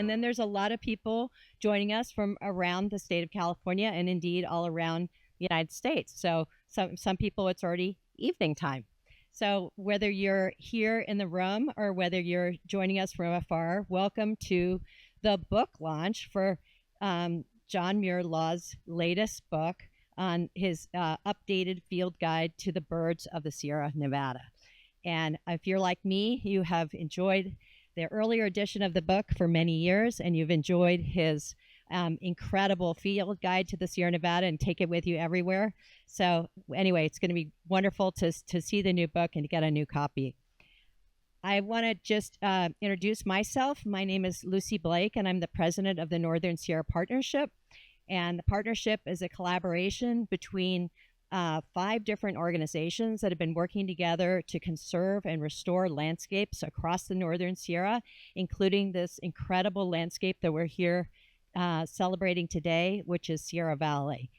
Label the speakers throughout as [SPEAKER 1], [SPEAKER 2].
[SPEAKER 1] And then there's a lot of people joining us from around the state of California and indeed all around the United States. So some people, it's already evening time. So whether you're here in the room or whether you're joining us from afar, welcome to the book launch for John Muir Laws' latest book on his updated field guide to the birds of the Sierra Nevada. And if you're like me, you have enjoyed the earlier edition of the book for many years, and you've enjoyed his incredible field guide to the Sierra Nevada and take it with you everywhere. So anyway, it's going to be wonderful to see the new book and to get a new copy. I want to just introduce myself. My name is Lucy Blake, and I'm the president of the Northern Sierra Partnership. And the partnership is a collaboration between 5 different organizations that have been working together to conserve and restore landscapes across the Northern Sierra, including this incredible landscape that we're here celebrating today, which is Sierra Valley.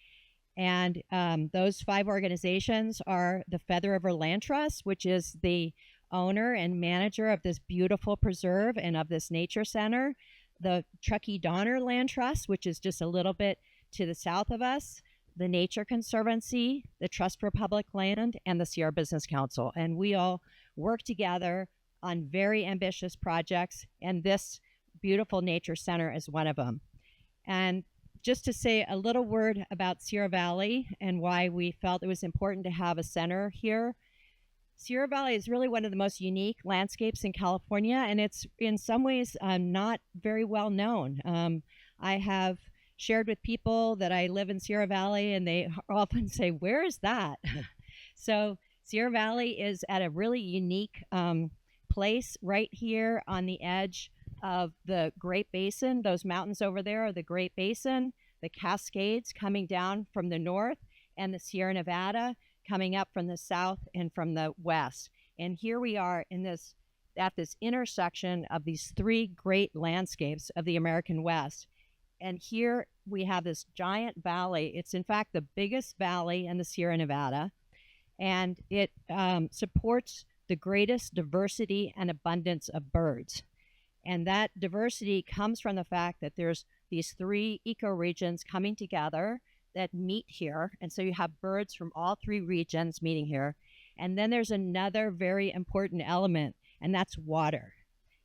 [SPEAKER 1] And those 5 organizations are the Feather River Land Trust, which is the owner and manager of this beautiful preserve and of this nature center, the Truckee Donner Land Trust, which is just a little bit to the south of us, the Nature Conservancy, the Trust for Public Land, and the Sierra Business Council. And we all work together on very ambitious projects, and this beautiful nature center is one of them. And just to say a little word about Sierra Valley and why we felt it was important to have a center here. Sierra Valley is really one of the most unique landscapes in California, and it's in some ways not very well known. I have shared with people that I live in Sierra Valley, and they often say, "Where is that?" So Sierra Valley is at a really unique place right here on the edge of the Great Basin. Those mountains over there are the Great Basin, the Cascades coming down from the north, and the Sierra Nevada coming up from the south and from the west. And here we are at this intersection of these 3 great landscapes of the American West. And here we have this giant valley. It's in fact the biggest valley in the Sierra Nevada, and it supports the greatest diversity and abundance of birds. And that diversity comes from the fact that there's these 3 ecoregions coming together that meet here. And so you have birds from all 3 regions meeting here. And then there's another very important element, and that's water.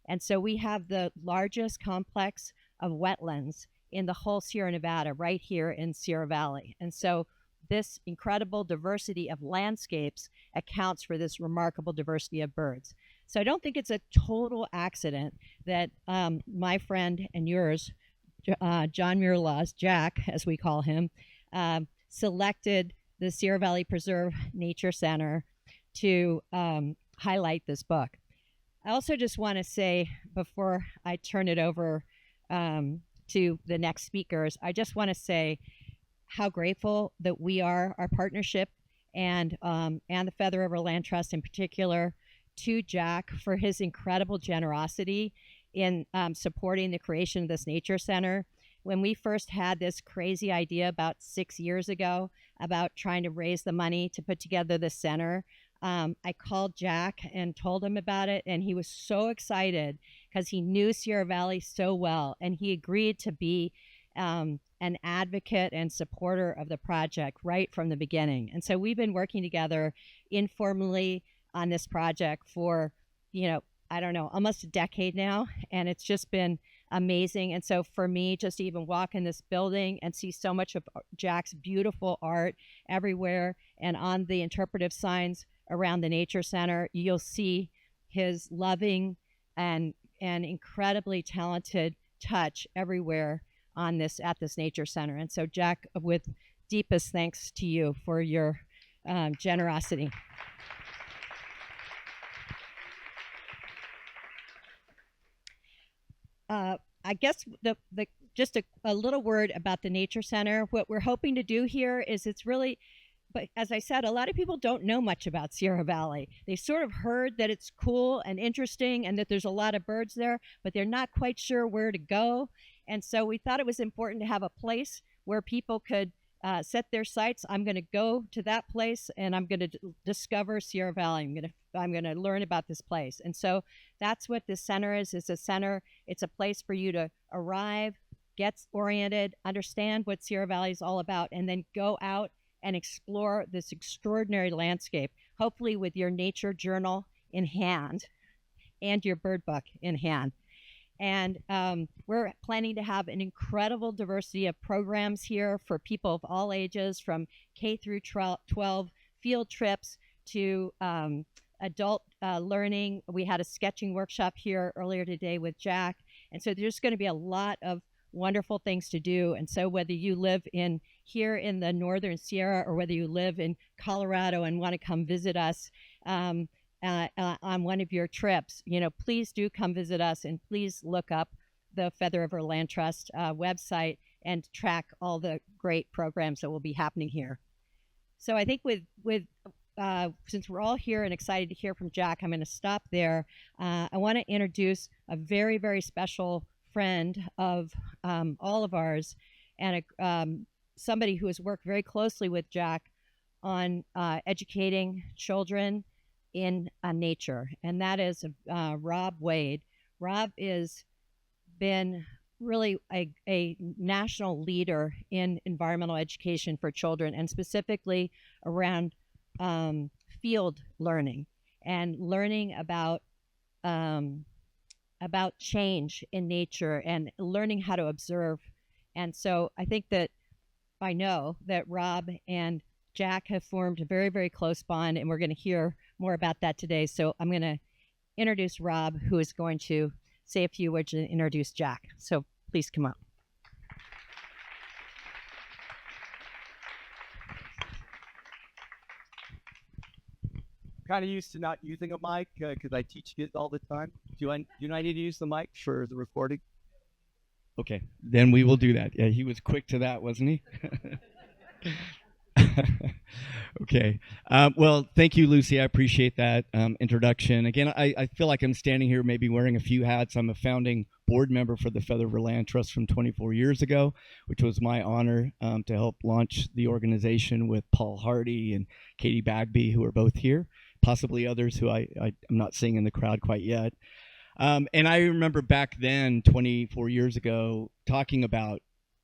[SPEAKER 1] And so we have the largest complex of wetlands in the whole Sierra Nevada right here in Sierra Valley. And so this incredible diversity of landscapes accounts for this remarkable diversity of birds. So I don't think it's a total accident that my friend and yours, John Muir Laws, Jack, as we call him, selected the Sierra Valley Preserve Nature Center to highlight this book. I also just want to say, before I turn it over to the next speakers, I just want to say how grateful that we are, our partnership, and the Feather River Land Trust in particular, to Jack for his incredible generosity in supporting the creation of this nature center. When we first had this crazy idea about 6 years ago about trying to raise the money to put together the center, I called Jack and told him about it, and he was so excited because he knew Sierra Valley so well, and he agreed to be an advocate and supporter of the project right from the beginning. And so we've been working together informally on this project for, I don't know, almost a decade now, and it's just been amazing. And so for me, just to even walk in this building and see so much of Jack's beautiful art everywhere, and on the interpretive signs around the Nature Center, you'll see his loving and incredibly talented touch everywhere at this Nature Center. And so Jack, with deepest thanks to you for your generosity. I guess just a little word about the Nature Center. What we're hoping to do here is but as I said, a lot of people don't know much about Sierra Valley. They've sort of heard that it's cool and interesting and that there's a lot of birds there, but they're not quite sure where to go. And so we thought it was important to have a place where people could set their sights. I'm going to go to that place and I'm going to discover Sierra Valley. I'm going to learn about this place. And so that's what this center is. It's a center. It's a place for you to arrive, get oriented, understand what Sierra Valley is all about, and then go out and explore this extraordinary landscape, hopefully with your nature journal in hand and your bird book in hand. And we're planning to have an incredible diversity of programs here for people of all ages, from K through 12, field trips to adult learning. We had a sketching workshop here earlier today with Jack. And so there's going to be a lot of wonderful things to do. And so whether you live here in the Northern Sierra, or whether you live in Colorado and want to come visit us, on one of your trips, please do come visit us, and please look up the Feather River Land Trust website and track all the great programs that will be happening here. So I think with since we're all here and excited to hear from Jack, I'm going to stop there. I want to introduce a very, very special friend of all of ours, and somebody who has worked very closely with Jack on educating children in nature, and that is Rob Wade. Rob has been really a national leader in environmental education for children, and specifically around field learning and learning about change in nature and learning how to observe. And so I know that Rob and Jack have formed a very, very close bond, and we're going to hear more about that today. So I'm going to introduce Rob, who is going to say a few words and introduce Jack. So please come up.
[SPEAKER 2] Kind of used to not using a mic because I teach kids all the time. Do I need to use the mic for the recording? Okay, then we will do that. Yeah, he was quick to that, wasn't he? Okay. Well, thank you, Lucy. I appreciate that introduction. Again, I feel like I'm standing here maybe wearing a few hats. I'm a founding board member for the Feather River Land Trust from 24 years ago, which was my honor to help launch the organization with Paul Hardy and Katie Bagby, who are both here, possibly others who I'm not seeing in the crowd quite yet. And I remember back then, 24 years ago, talking about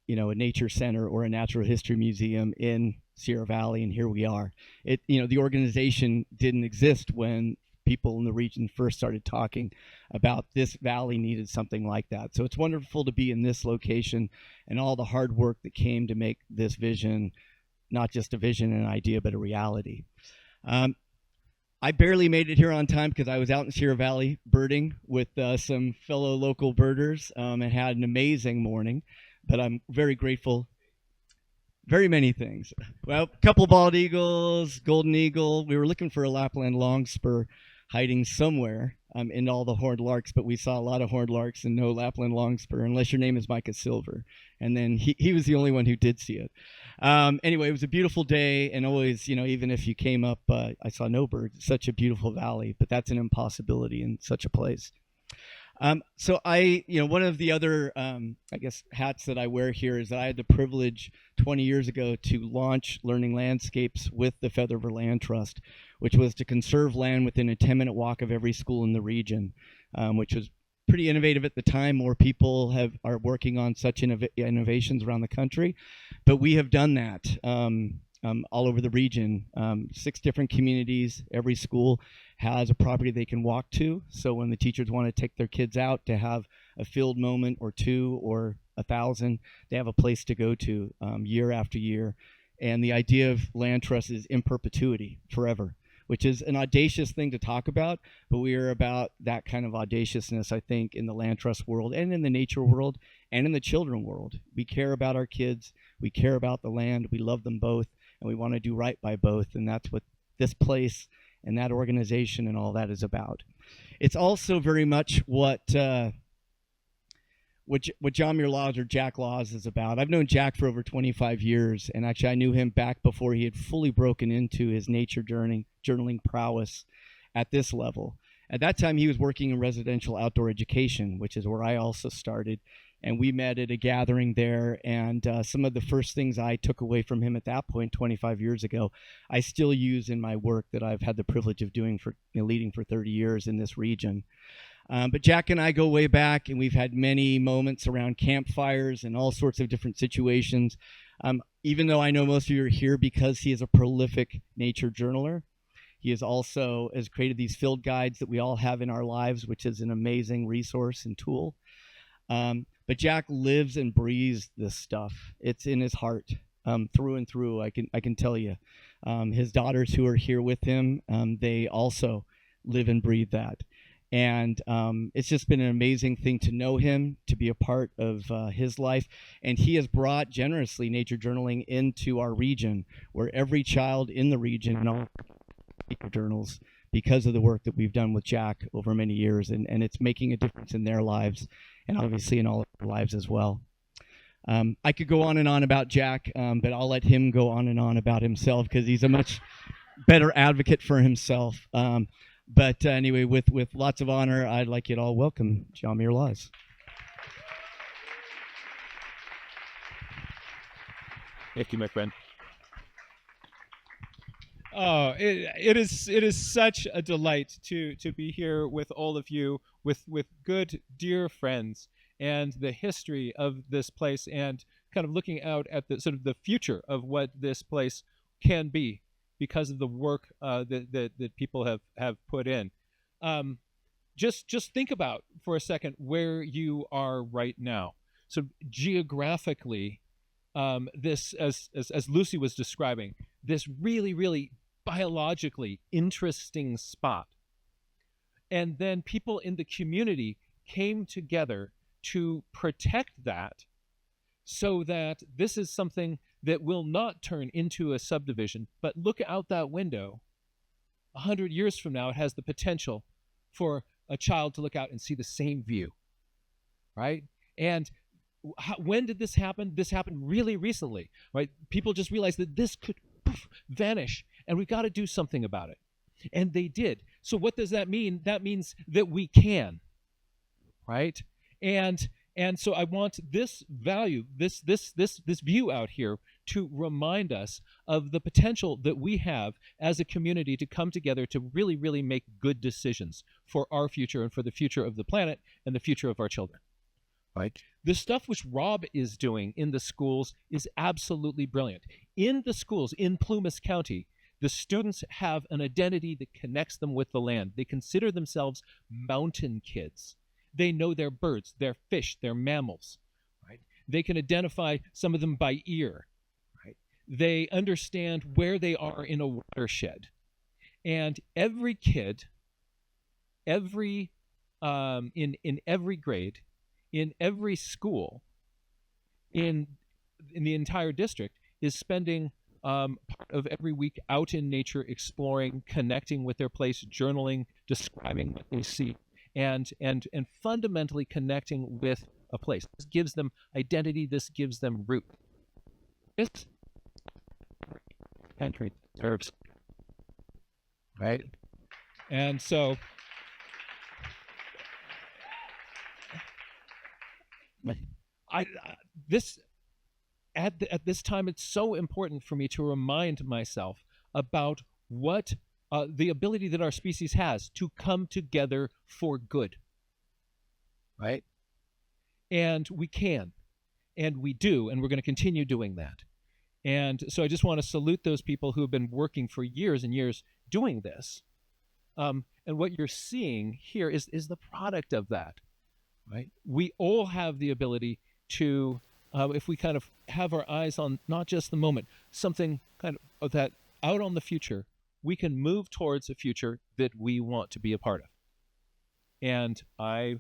[SPEAKER 2] a nature center or a natural history museum in Sierra Valley, and here we are. The organization didn't exist when people in the region first started talking about this valley needed something like that. So it's wonderful to be in this location and all the hard work that came to make this vision not just a vision and an idea, but a reality. I barely made it here on time because I was out in Sierra Valley birding with some fellow local birders and had an amazing morning. But I'm very grateful. Very many things. Well, a couple bald eagles, golden eagle. We were looking for a Lapland longspur hiding somewhere in all the horned larks, but we saw a lot of horned larks and no Lapland longspur, unless your name is Micah Silver. And then he was the only one who did see it. Anyway, it was a beautiful day, and always, even if you came up, I saw no birds. It's such a beautiful valley, but that's an impossibility in such a place. So one of the other, hats that I wear here is that I had the privilege 20 years ago to launch Learning Landscapes with the Feather River Land Trust, which was to conserve land within a 10-minute walk of every school in the region, which was pretty innovative at the time. More people are working on such innovations around the country, but we have done that all over the region. 6 different communities. Every school has a property they can walk to. So when the teachers want to take their kids out to have a field moment or 2 or 1,000, they have a place to go to year after year. And the idea of land trust is in perpetuity, forever, which is an audacious thing to talk about, but we are about that kind of audaciousness, I think, in the land trust world and in the nature world and in the children world. We care about our kids, we care about the land, we love them both, and we want to do right by both, and that's what this place and that organization and all that is about. It's also very much what John Muir Laws or Jack Laws is about. I've known Jack for over 25 years, and actually I knew him back before he had fully broken into his nature journaling prowess at this level. At that time, he was working in residential outdoor education, which is where I also started. and we met at a gathering there. And some of the first things I took away from him at that point, 25 years ago, I still use in my work that I've had the privilege of doing for leading for 30 years in this region. But Jack and I go way back, and we've had many moments around campfires and all sorts of different situations. Even though I know most of you are here because he is a prolific nature journaler, he has created these field guides that we all have in our lives, which is an amazing resource and tool. But Jack lives and breathes this stuff. It's in his heart, through and through. I can tell you. His daughters who are here with him, they also live and breathe that. And it's just been an amazing thing to know him, to be a part of his life. And he has brought generously nature journaling into our region, where every child in the region and all nature journals because of the work that we've done with Jack over many years. And it's making a difference in their lives and obviously in all of our lives as well. I could go on and on about Jack, but I'll let him go on and on about himself because he's a much better advocate for himself. But anyway, with lots of honor, I'd like you to all welcome John Muir Laws.
[SPEAKER 3] Thank you, my friend. Oh, it is such a delight to be here with all of you, with good, dear friends, and the history of this place, and kind of looking out at the sort of the future of what this place can be, because of the work that people have put in. Just think about for a second where you are right now. So geographically, this as Lucy was describing, this really biologically interesting spot, and then people in the community came together to protect that, so that this is something that will not turn into a subdivision, but look out that window. 100 years from now, it has the potential for a child to look out and see the same view, right? And when did this happen? This happened really recently, right? People just realized that this could vanish, and we've got to do something about it. And they did. So what does that mean? That means that we can, right? And so I want this value, this view out here to remind us of the potential that we have as a community to come together to really make good decisions for our future and for the future of the planet and the future of our children. Right? The stuff which Rob is doing in the schools is absolutely brilliant. In the schools in Plumas County, the students have an identity that connects them with the land. They consider themselves mountain kids. They know their birds, their fish, their mammals, right? They can identify some of them by ear, right? They understand where they are in a watershed. And every kid, in every grade, in every school, in the entire district, is spending part of every week out in nature, exploring, connecting with their place, journaling, describing what they see, and fundamentally connecting with a place. This gives them identity. This gives them root. This country deserves, right? And so at this time, it's so important for me to remind myself about what the ability that our species has to come together for good, right? And we can, and we do, and we're going to continue doing that. And so I just want to salute those people who have been working for years and years doing this. And what you're seeing here is the product of that, right? We all have the ability to, if we kind of have our eyes on not just the moment, something kind of that out on the future, we can move towards a future that we want to be a part of. And I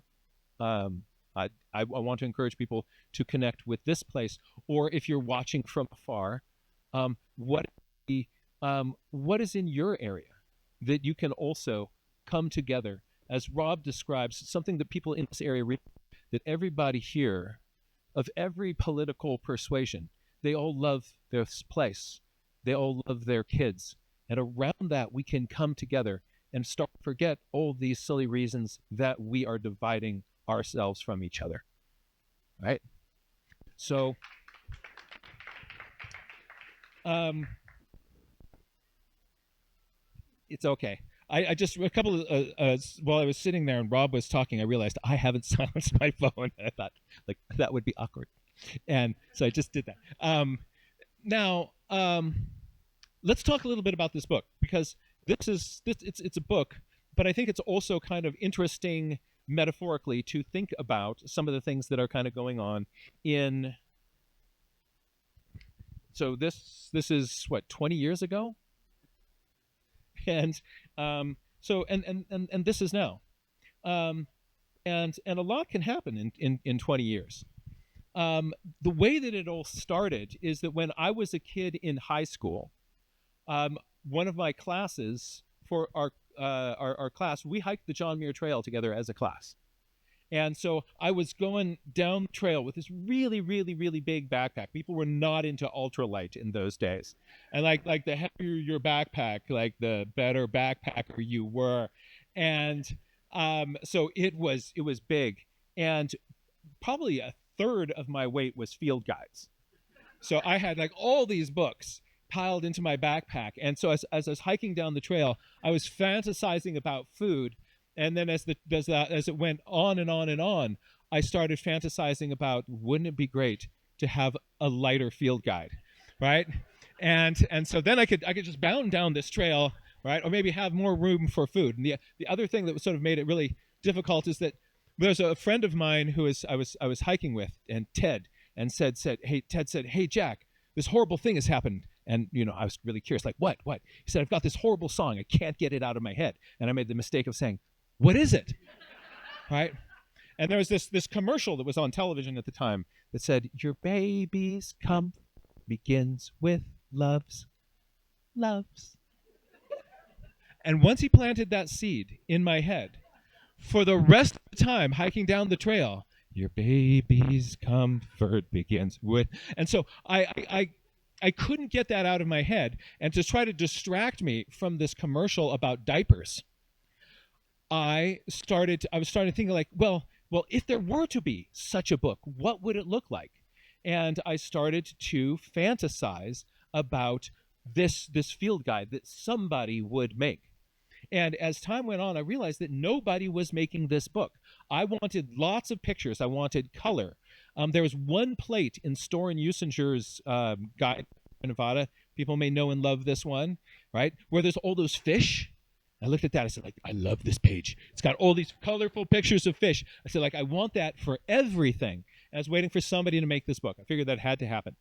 [SPEAKER 3] want to encourage people to connect with this place, or if you're watching from afar, what is in your area that you can also come together, as Rob describes, something that people in this area that everybody here, of every political persuasion, they all love this place. They all love their kids. And around that, we can come together and start to forget all these silly reasons that we are dividing ourselves from each other. right? So it's okay. I just a couple of while I was sitting there and Rob was talking, I realized I haven't silenced my phone. I thought like that would be awkward, and so I just did that. Now let's talk a little bit about this book, because it's a book, but I think it's also kind of interesting metaphorically to think about some of the things that are kind of going on in. So this is what, 20 years ago, and so and this is now, um, and a lot can happen in 20 years. The way that it all started is that when I was a kid in high school, one of my classes for our class, we hiked the John Muir Trail together as a class. And so I was going down the trail with this really, really, really big backpack. People were not into ultralight in those days. And like the heavier your backpack, like the better backpacker you were. And so it was big. And probably a third of my weight was field guides. So I had like all these books piled into my backpack. And so as I was hiking down the trail, I was fantasizing about food. And then as it went on and on and on, I started fantasizing about, wouldn't it be great to have a lighter field guide, right? And so then I could just bound down this trail, right? Or maybe have more room for food. And the other thing that sort of made it really difficult is that there's a friend of mine who I was hiking with, and Ted, and Ted said, "Hey Jack, this horrible thing has happened." And I was really curious, like, what? He said, "I've got this horrible song. I can't get it out of my head." And I made the mistake of saying, "What is it?" Right? And there was this commercial that was on television at the time that said, "Your baby's comfort begins with loves." And once he planted that seed in my head, for the rest of the time hiking down the trail, your baby's comfort begins with. And so I couldn't get that out of my head. And to try to distract me from this commercial about diapers, I started thinking like, well, if there were to be such a book, what would it look like? And I started to fantasize about this field guide that somebody would make. And as time went on, I realized that nobody was making this book. I wanted lots of pictures. I wanted color. There was one plate in Storin Usinger's guide in Nevada. People may know and love this one, right? Where there's all those fish. I looked at that. I said, like, I love this page. It's got all these colorful pictures of fish. I said, like, I want that for everything. And I was waiting for somebody to make this book. I figured that had to happen.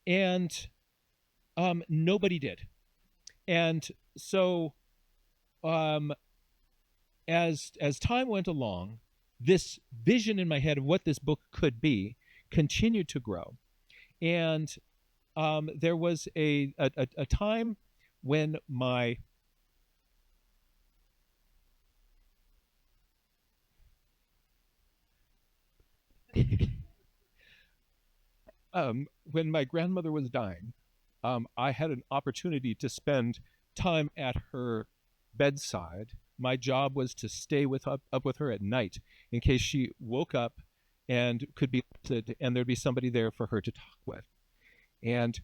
[SPEAKER 3] And nobody did. And so as time went along, this vision in my head of what this book could be continued to grow. And there was a time when my when my grandmother was dying, I had an opportunity to spend time at her bedside. My job was to stay up with her at night in case she woke up and could be lifted, and there'd be somebody there for her to talk with. And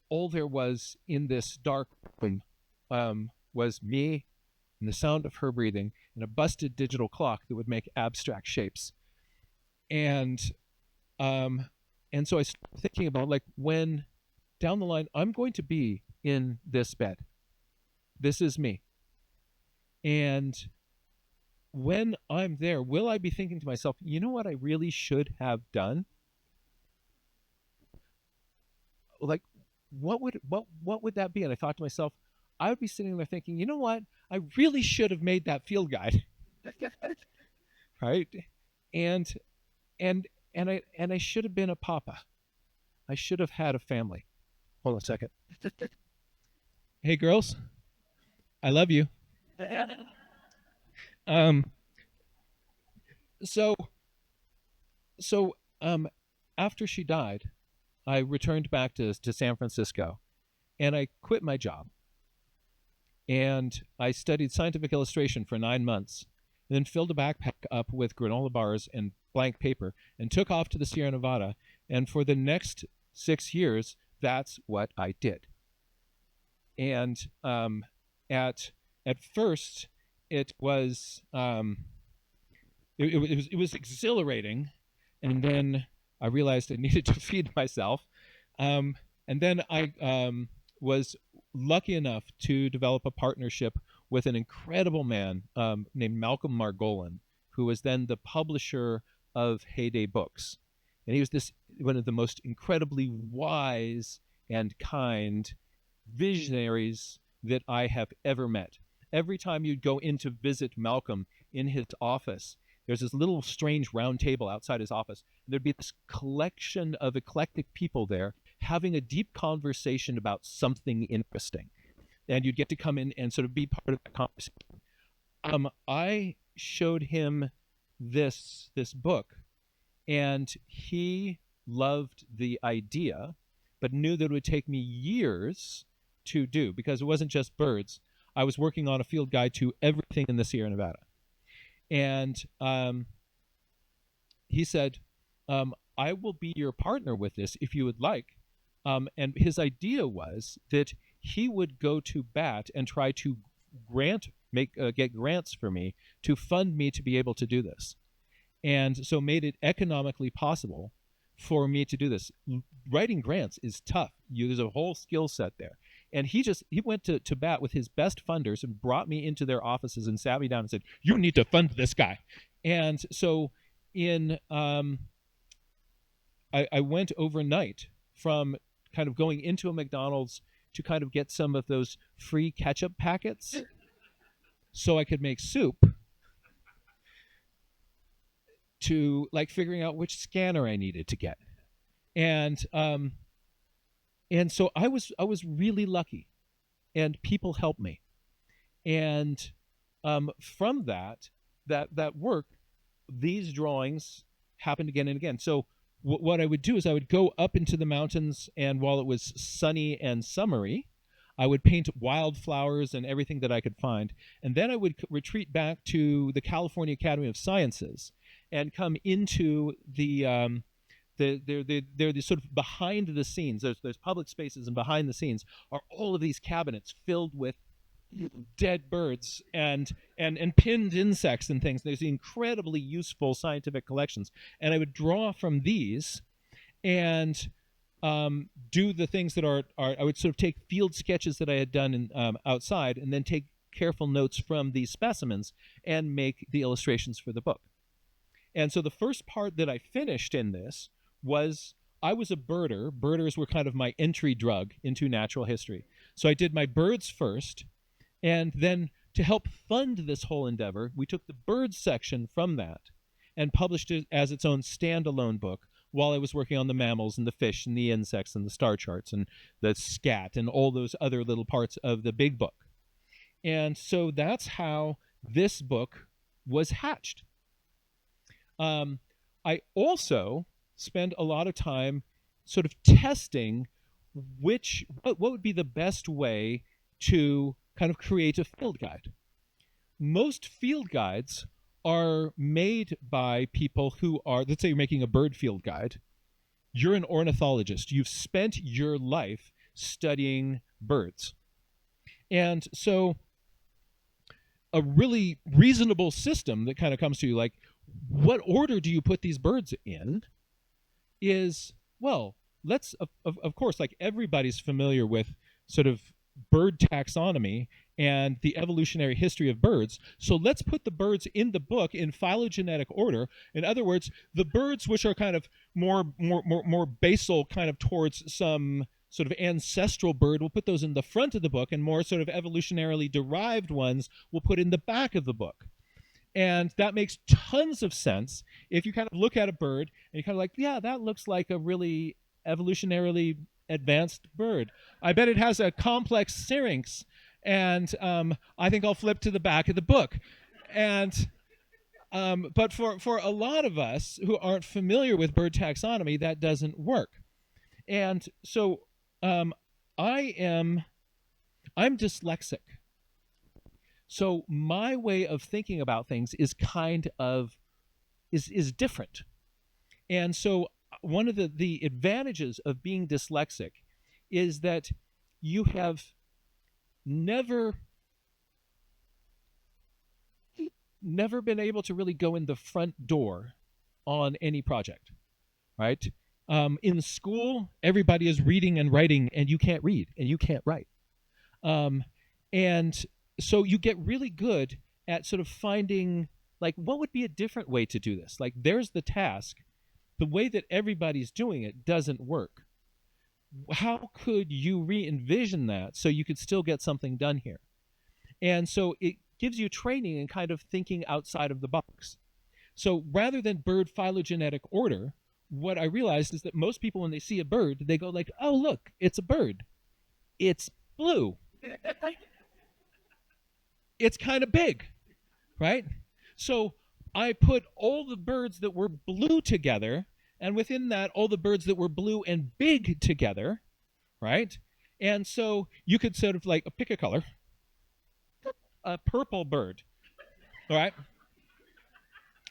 [SPEAKER 3] all there was in this dark room was me and the sound of her breathing and a busted digital clock that would make abstract shapes. And so I started thinking about, like, when down the line I'm going to be in this bed. This is me. And when I'm there, will I be thinking to myself, you know what I really should have done? Like, what would that be? And I thought to myself, I would be sitting there thinking, you know what? I really should have made that field guide. Right? And I should have been a papa. I should have had a family. Hold on a second. Hey girls, I love you. So after she died, I returned back to San Francisco, and I quit my job. And I studied scientific illustration for 9 months, and then filled a backpack up with granola bars and blank paper and took off to the Sierra Nevada. And for the next 6 years, that's what I did. And at first, it was it was exhilarating, and then I realized I needed to feed myself, and then I was lucky enough to develop a partnership with an incredible man named Malcolm Margolin, who was then the publisher of Heyday Books, and he was one of the most incredibly wise and kind visionaries that I have ever met. Every time you'd go in to visit Malcolm in his office, there's this little strange round table outside his office. And there'd be this collection of eclectic people there having a deep conversation about something interesting. And you'd get to come in and sort of be part of that conversation. I showed him this book, and he loved the idea, but knew that it would take me years to do, because it wasn't just birds. I was working on a field guide to everything in the Sierra Nevada. And he said, I will be your partner with this if you would like. And his idea was that he would go to bat and try to get grants for me to fund me to be able to do this. And so made it economically possible for me to do this. Writing grants is tough. There's a whole skill set there. And he went to bat with his best funders and brought me into their offices and sat me down and said, you need to fund this guy. And so I went overnight from kind of going into a McDonald's to kind of get some of those free ketchup packets so I could make soup, to like figuring out which scanner I needed to get. And so I was really lucky, and people helped me. And from that work, these drawings happened again and again. So what I would do is I would go up into the mountains, and while it was sunny and summery, I would paint wildflowers and everything that I could find. And then I would retreat back to the California Academy of Sciences and come into they're the sort of behind the scenes. There's public spaces, and behind the scenes are all of these cabinets filled with dead birds and pinned insects and things. There's incredibly useful scientific collections, and I would draw from these and do the things that are I would sort of take field sketches that I had done outside, and then take careful notes from these specimens and make the illustrations for the book. And so the first part that I finished in this was, I was a birder. Birders were kind of my entry drug into natural history. So I did my birds first, and then to help fund this whole endeavor, we took the birds section from that and published it as its own standalone book, while I was working on the mammals and the fish and the insects and the star charts and the scat and all those other little parts of the big book. And so that's how this book was hatched. I also spend a lot of time sort of testing what would be the best way to kind of create a field guide. Most field guides are made by people who are, let's say you're making a bird field guide. You're an ornithologist. You've spent your life studying birds. And so a really reasonable system that kind of comes to you, like, what order do you put these birds in, is, well, let's, of course, like everybody's familiar with sort of bird taxonomy and the evolutionary history of birds. So let's put the birds in the book in phylogenetic order. In other words, the birds which are kind of more basal, kind of towards some sort of ancestral bird, we'll put those in the front of the book, and more sort of evolutionarily derived ones we'll put in the back of the book. And that makes tons of sense if you kind of look at a bird and you're kind of like, yeah, that looks like a really evolutionarily advanced bird. I bet it has a complex syrinx, and I think I'll flip to the back of the book. And but for a lot of us who aren't familiar with bird taxonomy, that doesn't work. And so I'm dyslexic. So my way of thinking about things is is different. And so one of the advantages of being dyslexic is that you have never been able to really go in the front door on any project, right? In school, everybody is reading and writing, and you can't read and you can't write. And so you get really good at sort of finding, like, what would be a different way to do this? Like, there's the task. The way that everybody's doing it doesn't work. How could you re-envision that so you could still get something done here? And so it gives you training in kind of thinking outside of the box. So rather than bird phylogenetic order, what I realized is that most people, when they see a bird, they go like, oh, look, it's a bird. It's blue. It's kind of big, right? So I put all the birds that were blue together, and within that, all the birds that were blue and big together, right? And so you could sort of like pick a color, a purple bird, all right?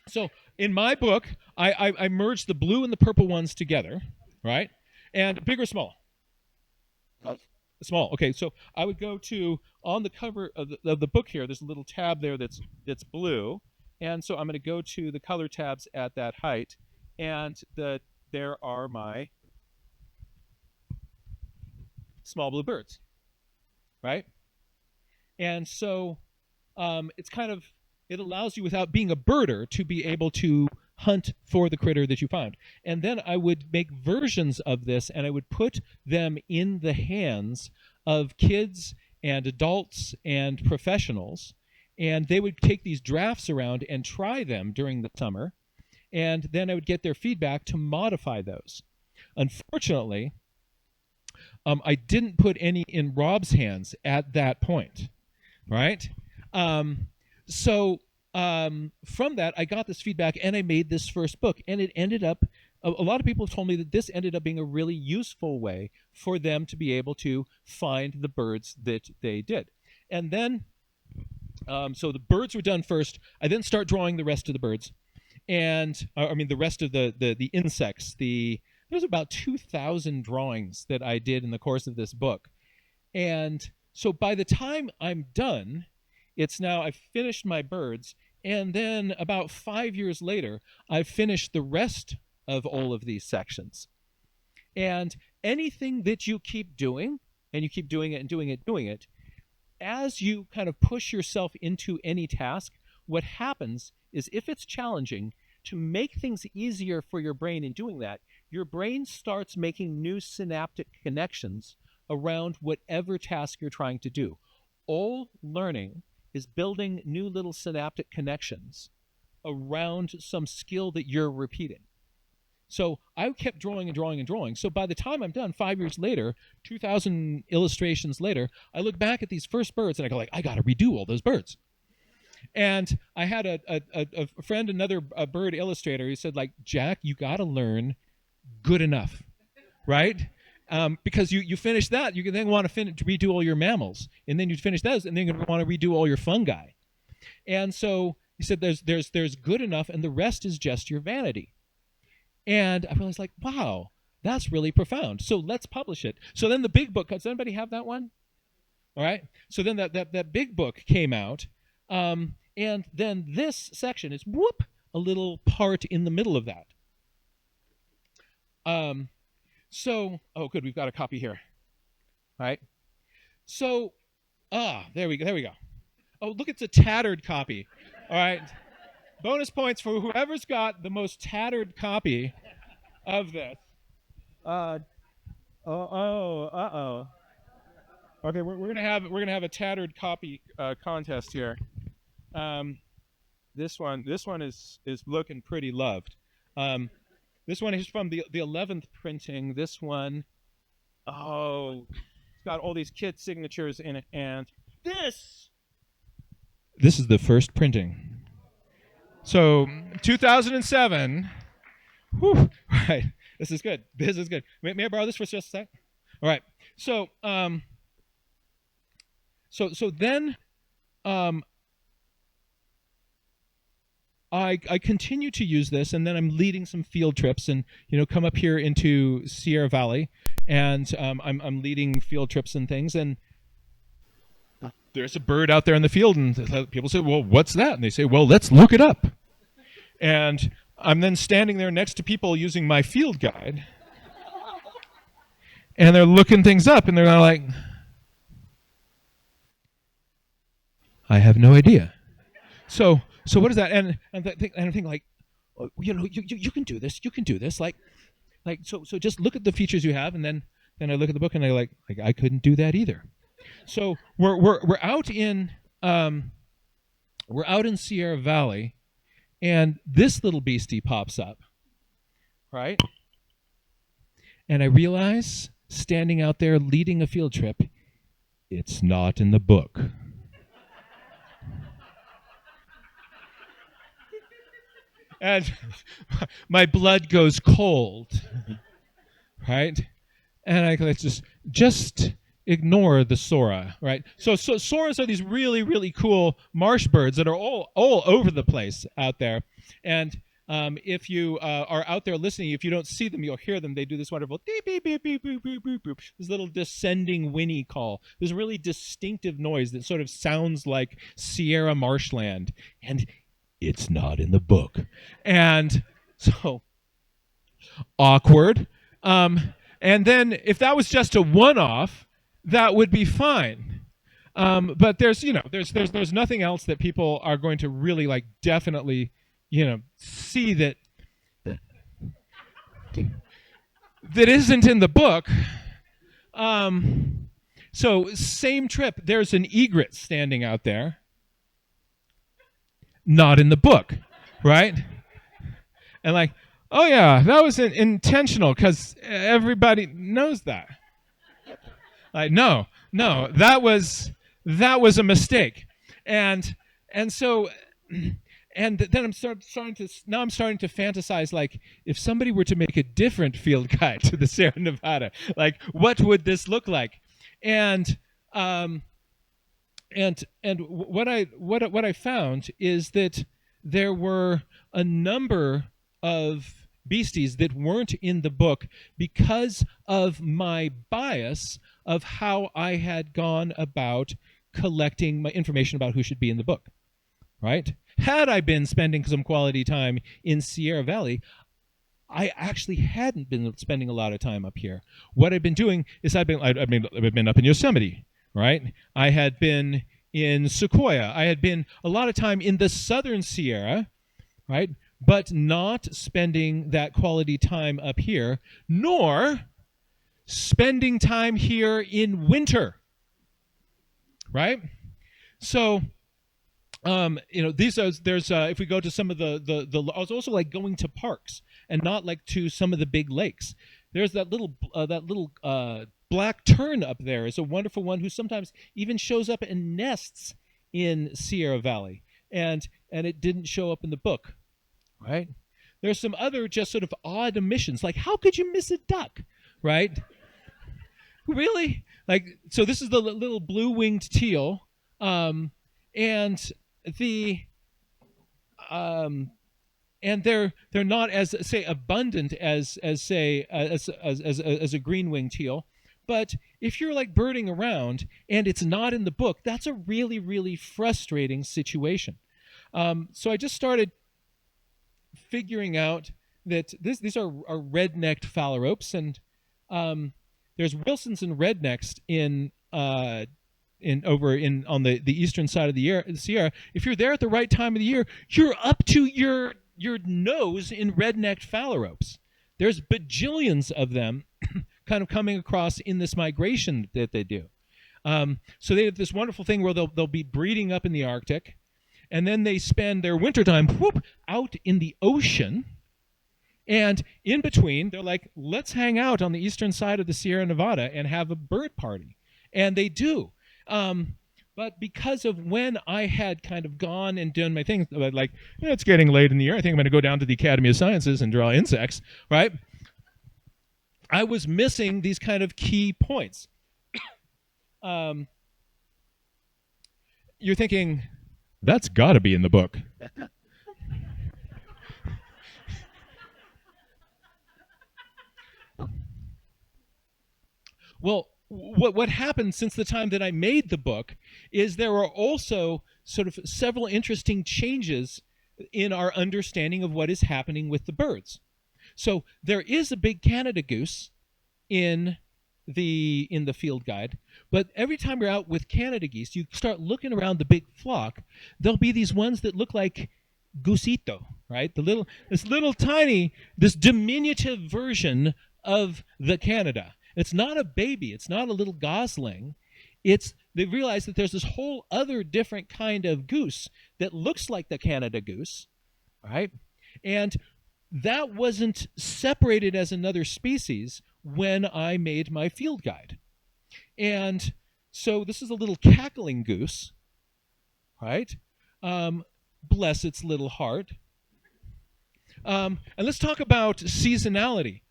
[SPEAKER 3] So in my book, I merged the blue and the purple ones together, right? And big or small? Small. Okay, so I would go to, on the cover of the book here, there's a little tab there that's blue. And so I'm going to go to the color tabs at that height, and there are my small blue birds, right? And so it's kind of, it allows you, without being a birder, to be able to hunt for the critter that you found. And then I would make versions of this, and I would put them in the hands of kids and adults and professionals, and they would take these drafts around and try them during the summer, and then I would get their feedback to modify those. Unfortunately, I didn't put any in Rob's hands at that point, right? So from that, I got this feedback, and I made this first book, and it ended up, a lot of people have told me that this ended up being a really useful way for them to be able to find the birds that they did. And then, so the birds were done first. I then start drawing the rest of the birds, and I mean the rest of the insects. There's about 2,000 drawings that I did in the course of this book. And so by the time I'm done, it's now, I've finished my birds, and then about 5 years later, I've finished the rest of all of these sections. And anything that you keep doing, and you keep doing it and doing it, as you kind of push yourself into any task, what happens is, if it's challenging, to make things easier for your brain in doing that, your brain starts making new synaptic connections around whatever task you're trying to do. All learning is building new little synaptic connections around some skill that you're repeating. So I kept drawing and drawing and drawing. So by the time I'm done, 5 years later, 2,000 illustrations later, I look back at these first birds and I go like, I got to redo all those birds. And I had a friend, another bird illustrator, he said, like, Jack, you got to learn good enough, right? Because you finish that, you can then want to redo all your mammals, and then you finish those, and then you're going to want to redo all your fungi. And so he said, there's good enough, and the rest is just your vanity. And I realized, like, wow, that's really profound. So let's publish it. So then the big book, does anybody have that one? All right. So then that big book came out, and then this section is a little part in the middle of that. So, oh, good, we've got a copy here. All right. So, there we go. Oh, look, it's a tattered copy. All right. Bonus points for whoever's got the most tattered copy of this. Okay, we're gonna have a tattered copy contest here. This one is looking pretty loved. This one is from the 11th printing. This one, it's got all these kid signatures in it, and this is the first printing. So 2007. Whew, right. This is good. May I borrow this for just a sec? All right. So so then um, I continue to use this, and then I'm leading some field trips, and come up here into Sierra Valley, and I'm leading field trips and things, and there's a bird out there in the field, and people say, "Well, what's that?" And they say, "Well, let's look it up." And I'm then standing there next to people using my field guide, and they're looking things up, and they're like, "I have no idea." So what is that? And I'm thinking like, oh, you can do this. You can do this. Like so just look at the features you have, and then I look at the book, and I like I couldn't do that either. So we're out in Sierra Valley, and this little beastie pops up, right? And I realize, standing out there leading a field trip, it's not in the book. And my blood goes cold, right? And I just ignore the sora, right? So soras are these really, really cool marsh birds that are all over the place out there. And if you are out there listening, if you don't see them, you'll hear them. They do this wonderful beep, beep, beep, beep, beep, beep, beep, beep, this little descending whinny call. This really distinctive noise that sort of sounds like Sierra marshland. And it's not in the book. And so awkward. And then if that was just a one-off, that would be fine. But there's nothing else that people are going to really definitely, see that isn't in the book. So same trip, there's an egret standing out there. Not in the book, right? And oh yeah, that was intentional because everybody knows that. No, that was a mistake, and so, and then I'm starting to fantasize if somebody were to make a different field guide to the Sierra Nevada, what would this look like? And what I found is that there were a number of beasties that weren't in the book because of my bias of how I had gone about collecting my information about who should be in the book, right? Had I been spending some quality time in Sierra Valley, I actually hadn't been spending a lot of time up here. What I've been doing is I've been up in Yosemite, right? I had been in Sequoia. I had been a lot of time in the southern Sierra, right? But not spending that quality time up here, nor spending time here in winter, right? So, if we go to some of the I was also going to parks and not to some of the big lakes. There's that little black tern up there is a wonderful one who sometimes even shows up and nests in Sierra Valley, and it didn't show up in the book, right? There's some other just sort of odd omissions, how could you miss a duck, right? Really? So this is the little blue-winged teal, and they're not as abundant as a green-winged teal. But if you're birding around and it's not in the book, that's a really, really frustrating situation. So I just started figuring out that these are red-necked phalaropes, and there's Wilsons and rednecks on the eastern side of the Sierra. If you're there at the right time of the year, you're up to your nose in red-necked phalaropes. There's bajillions of them kind of coming across in this migration that they do. So they have this wonderful thing where they'll be breeding up in the Arctic, and then they spend their wintertime out in the ocean. And in between, they're like, let's hang out on the eastern side of the Sierra Nevada and have a bird party. And they do. But because of when I had kind of gone and done my thing, it's getting late in the year. I think I'm going to go down to the Academy of Sciences and draw insects, right? I was missing these kind of key points. you're thinking, that's got to be in the book. Well, what happened since the time that I made the book is there are also sort of several interesting changes in our understanding of what is happening with the birds. So there is a big Canada goose in the field guide, but every time you're out with Canada geese, you start looking around the big flock, there'll be these ones that look like goosito, right? This diminutive version of the Canada. It's not a baby. It's not a little gosling. They realize that there's this whole other different kind of goose that looks like the Canada goose, right? And that wasn't separated as another species when I made my field guide. And so this is a little cackling goose, right? Bless its little heart. And let's talk about seasonality.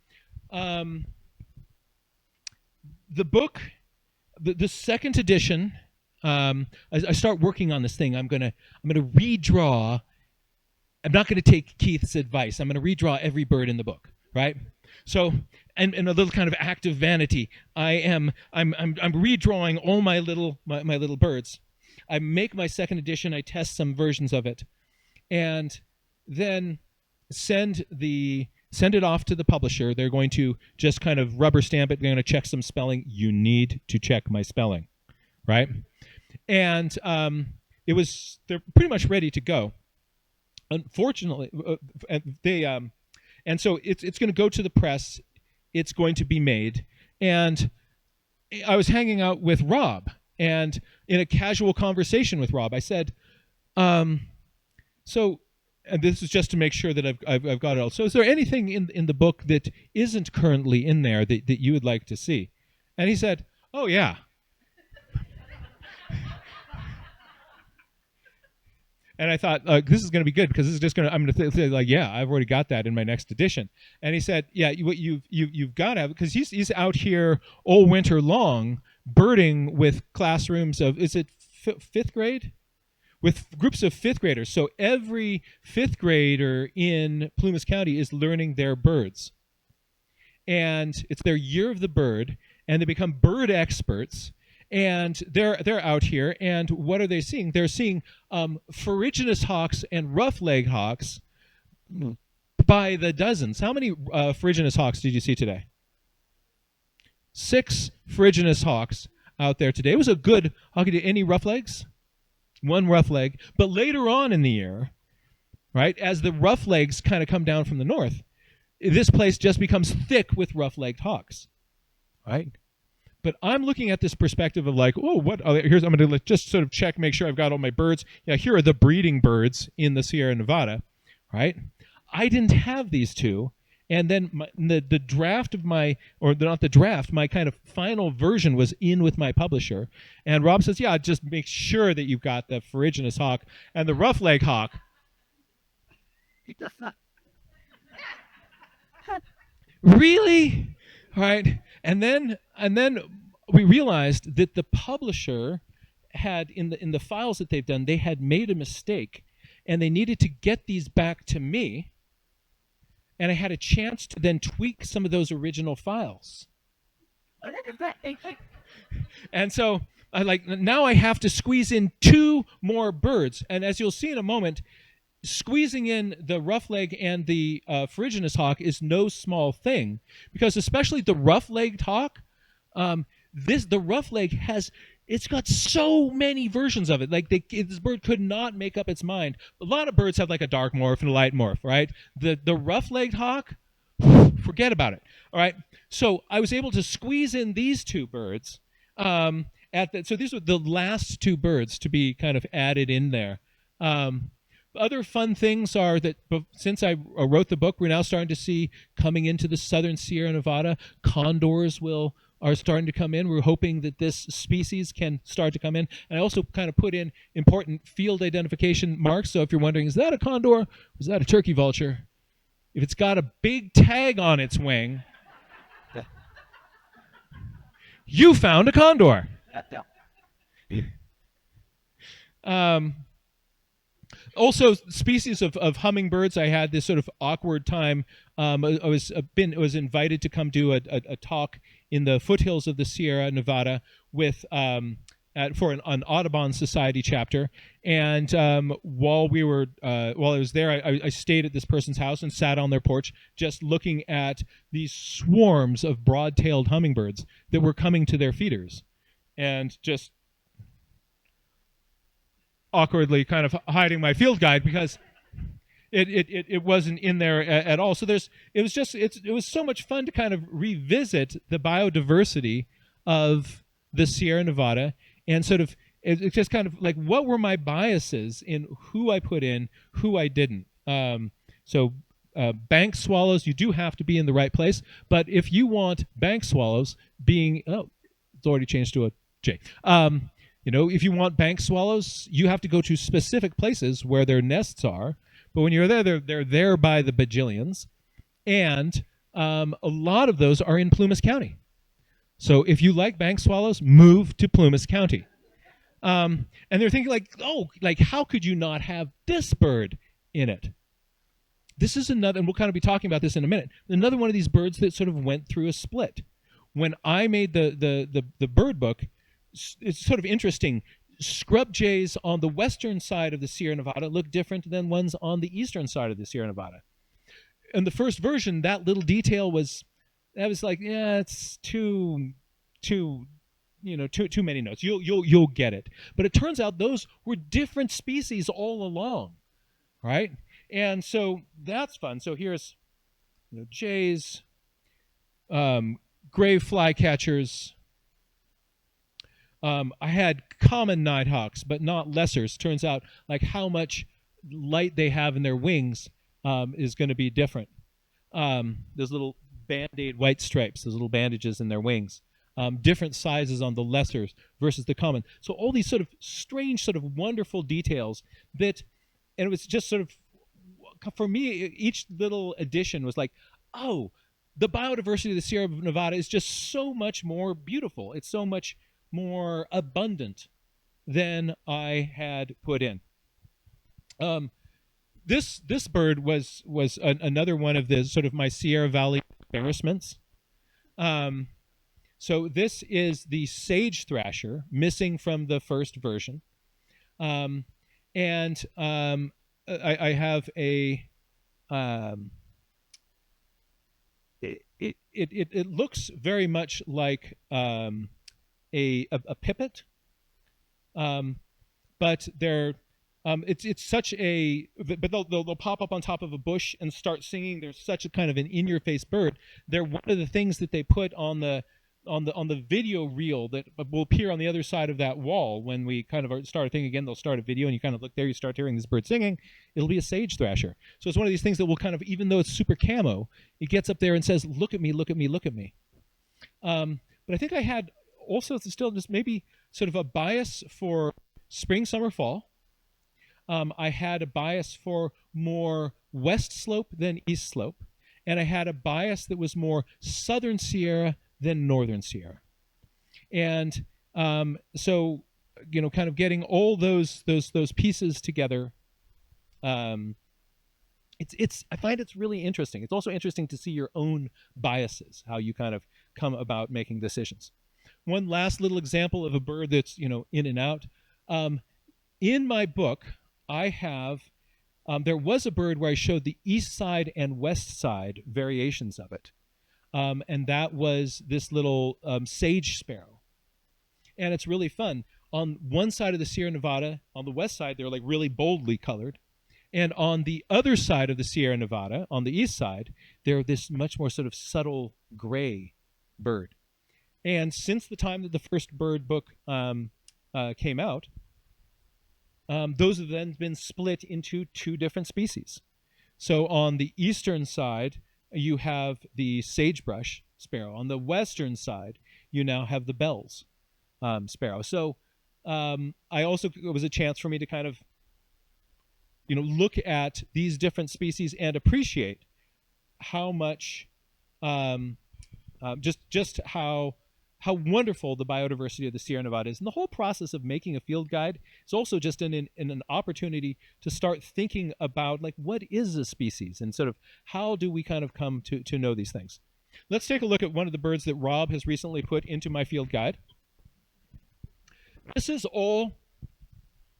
[SPEAKER 3] The book, the second edition, as I start working on this thing, I'm gonna redraw. I'm not going to take Keith's advice. I'm going to redraw every bird in the book, right? So, and a little kind of act of vanity, I'm redrawing all my little birds. I make my second edition. I test some versions of it, and then send it off to the publisher. They're going to just kind of rubber stamp it. They're going to check some spelling. You need to check my spelling, right? And they're pretty much ready to go. Unfortunately, and so it's going to go to the press. It's going to be made. And I was hanging out with Rob, and in a casual conversation with Rob, I said, so, and this is just to make sure that I've got it all. So is there anything in the book that isn't currently in there that you would like to see? And he said, oh, yeah. And I thought, this is going to be good because this is just going to, I'm going to say like, yeah, I've already got that in my next edition. And he said, yeah, what you've got to have, because he's out here all winter long birding with classrooms of, is it fifth grade? With groups of fifth graders. So every fifth grader in Plumas County is learning their birds. And it's their year of the bird, and they become bird experts. And they're out here, and what are they seeing? They're seeing ferruginous hawks and rough-legged hawks by the dozens. How many ferruginous hawks did you see today? 6 ferruginous hawks out there today. It was a good hawk. Any rough-legs? 1 rough-leg. But later on in the year, right, as the rough-legs kind of come down from the north, this place just becomes thick with rough-legged hawks, right? But I'm looking at this perspective of like, oh, what? I'm going to just sort of check, make sure I've got all my birds. Yeah, here are the breeding birds in the Sierra Nevada, right? I didn't have these two, and then the draft of my, or not the draft, my kind of final version was in with my publisher, and Rob says, yeah, just make sure that you've got the ferruginous hawk and the rough-leg hawk. Really? All right. And then we realized that the publisher had in the files that they've done, they had made a mistake, and they needed to get these back to me, and I had a chance to then tweak some of those original files. And so now I have to squeeze in 2 more birds, and as you'll see in a moment, squeezing in the rough-leg and the ferruginous hawk is no small thing, because especially the rough-legged hawk, the rough-leg it's got so many versions of it. Like this bird could not make up its mind. A lot of birds have like a dark morph and a light morph, right? The rough-legged hawk, forget about it. All right. So I was able to squeeze in these 2 birds. So these were the last 2 birds to be kind of added in there. Other fun things are that since I wrote the book, we're now starting to see coming into the southern Sierra Nevada, condors are starting to come in. We're hoping that this species can start to come in. And I also kind of put in important field identification marks. So if you're wondering, is that a condor or is that a turkey vulture? If it's got a big tag on its wing, you found a condor. Also, species of hummingbirds. I had this sort of awkward time. I was invited to come do a talk in the foothills of the Sierra Nevada with for an Audubon Society chapter. And while I was there, I stayed at this person's house and sat on their porch, just looking at these swarms of broad-tailed hummingbirds that were coming to their feeders, and just awkwardly kind of hiding my field guide because it wasn't in there at all. So it was so much fun to kind of revisit the biodiversity of the Sierra Nevada, and sort of it's just kind of like, what were my biases in who I put in, who I didn't. So bank swallows, you do have to be in the right place, but if you want bank swallows being, it's already changed to a J. If you want bank swallows, you have to go to specific places where their nests are. But when you're there, they're there by the bajillions. And a lot of those are in Plumas County. So if you like bank swallows, move to Plumas County. And they're thinking how could you not have this bird in it? This is another, and we'll kind of be talking about this in a minute, another one of these birds that sort of went through a split. When I made the bird book, it's sort of interesting. Scrub jays on the western side of the Sierra Nevada look different than ones on the eastern side of the Sierra Nevada. In the first version, that little detail was like, yeah, it's too many notes. You'll get it. But it turns out those were different species all along, right? And so that's fun. So here's jays, gray flycatchers. I had common nighthawks, but not lessers. Turns out, like, how much light they have in their wings is going to be different. Those little Band-Aid white stripes, those little bandages in their wings. Different sizes on the lessers versus the common. So all these sort of strange, sort of wonderful details and it was just sort of, for me, each little addition was like, oh, the biodiversity of the Sierra Nevada is just so much more beautiful. It's so much more abundant than I had put in. This bird was another one of the sort of my Sierra Valley embarrassments. So this is the sage thrasher, missing from the first version, and I have a. It looks very much like a pipit, but they're it's such a, but they'll pop up on top of a bush and start singing. They're such a kind of an in-your-face bird. They're one of the things that they put on the video reel that will appear on the other side of that wall when we kind of start a thing again. They'll start a video and you kind of look there, you start hearing this bird singing. It'll be a sage thrasher. So it's one of these things that will kind of, even though it's super camo, it gets up there and says, look at me, look at me, look at me. But I think I had also still just maybe sort of a bias for spring, summer, fall. I had a bias for more west slope than east slope. And I had a bias that was more southern Sierra than northern Sierra. And so, kind of getting all those pieces together, it's I find it's really interesting. It's also interesting to see your own biases, how you kind of come about making decisions. One last little example of a bird that's, in and out. In my book, I have, there was a bird where I showed the east side and west side variations of it. And that was this little sage sparrow. And it's really fun. On one side of the Sierra Nevada, on the west side, they're like really boldly colored. And on the other side of the Sierra Nevada, on the east side, they're this much more sort of subtle gray bird. And since the time that the first bird book came out, those have then been split into two different species. So on the eastern side, you have the sagebrush sparrow. On the western side, you now have the Bell's sparrow. So it was a chance for me to kind of, look at these different species and appreciate how much, just how how wonderful the biodiversity of the Sierra Nevada is. And the whole process of making a field guide is also just an opportunity to start thinking about, like, what is a species and sort of how do we kind of come to know these things. Let's take a look at one of the birds that Rob has recently put into my field guide. This is all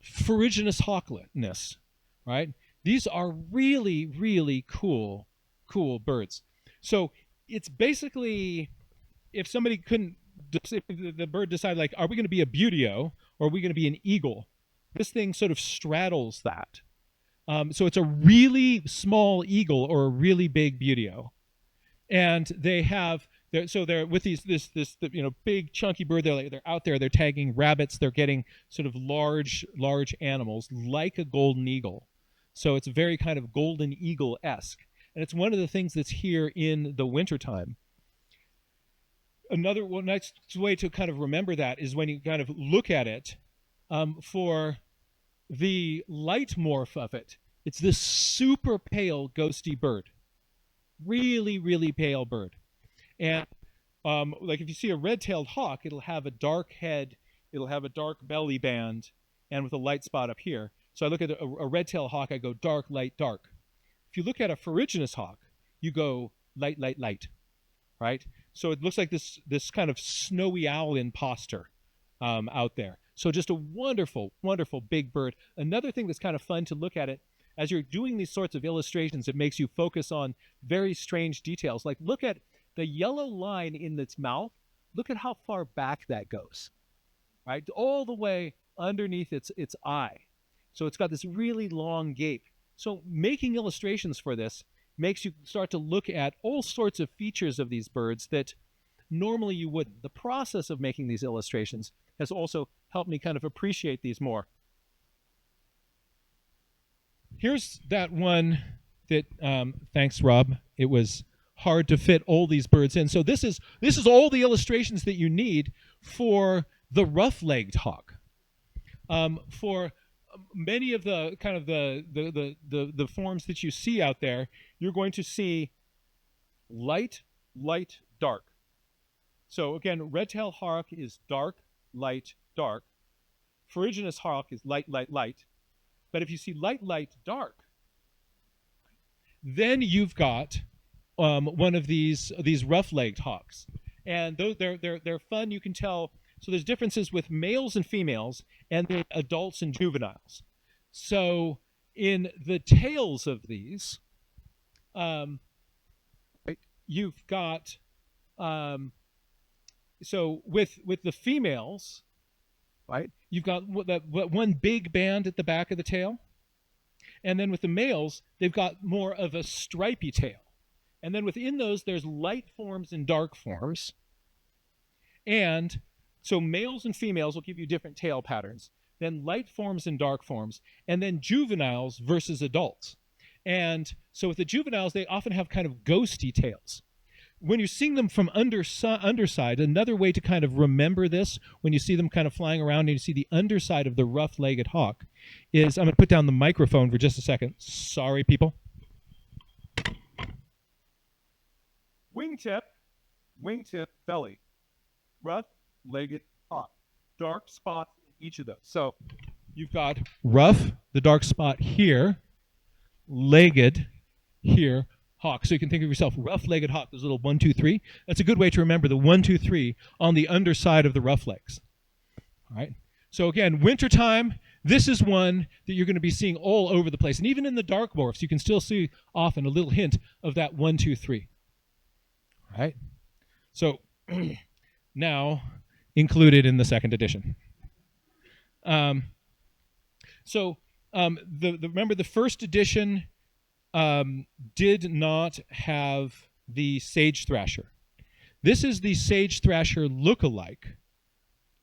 [SPEAKER 3] ferruginous hawkless, right? These are really, really cool birds. So it's basically, if somebody couldn't, if the bird decided, like, are we going to be a buteo or are we going to be an eagle? This thing sort of straddles that. So it's a really small eagle or a really big buteo. And they have, so they're with this big chunky bird. They're out there. They're tagging rabbits. They're getting sort of large animals like a golden eagle. So it's very kind of golden eagle-esque, and it's one of the things that's here in the wintertime. Another nice way to kind of remember that is when you kind of look at it for the light morph of it. It's this super pale ghosty bird. Really, really pale bird. And like if you see a red-tailed hawk, it'll have a dark head, it'll have a dark belly band, and with a light spot up here. So I look at a red-tailed hawk, I go dark, light, dark. If you look at a ferruginous hawk, you go light, light, light, right? So it looks like this kind of snowy owl imposter out there. So just a wonderful, wonderful big bird. Another thing that's kind of fun to look at it, as you're doing these sorts of illustrations, it makes you focus on very strange details. Like look at the yellow line in its mouth. Look at how far back that goes, right? All the way underneath its eye. So it's got this really long gape. So making illustrations for this makes you start to look at all sorts of features of these birds that normally you wouldn't. The process of making these illustrations has also helped me kind of appreciate these more. Here's that one that, thanks, Rob. It was hard to fit all these birds in. So this is all the illustrations that you need for the rough-legged hawk. For many of the kind of the forms that you see out there, you're going to see light, light, dark. So again, red-tailed hawk is dark, light, dark. Ferruginous hawk is light, light, light. But if you see light, light, dark, then you've got one of these rough-legged hawks, and they're fun. You can tell. So there's differences with males and females, and then adults and juveniles. So in the tails of these, you've got so with the females, right? You've got that one big band at the back of the tail. And then with the males, they've got more of a stripy tail. And then within those, there's light forms and dark forms. And so males and females will give you different tail patterns. Then light forms and dark forms. And then juveniles versus adults. And so with the juveniles, they often have kind of ghosty tails. When you're seeing them from underside, another way to kind of remember this, when you see them kind of flying around and you see the underside of the rough-legged hawk, is, I'm going to put down the microphone for just a second. Sorry, people. Wingtip, belly, rough-legged hawk. Dark spots in each of those. So you've got rough, the dark spot here, legged here, hawk. So you can think of yourself rough-legged hawk, those little 1, 2, 3. That's a good way to remember the 1, 2, 3 on the underside of the rough legs. All right. So again, wintertime, this is one that you're going to be seeing all over the place. And even in the dark morphs, you can still see often a little hint of that 1, 2, 3. All right. So now included in the second edition. Remember the first edition did not have the sage thrasher. This is the sage thrasher look-alike.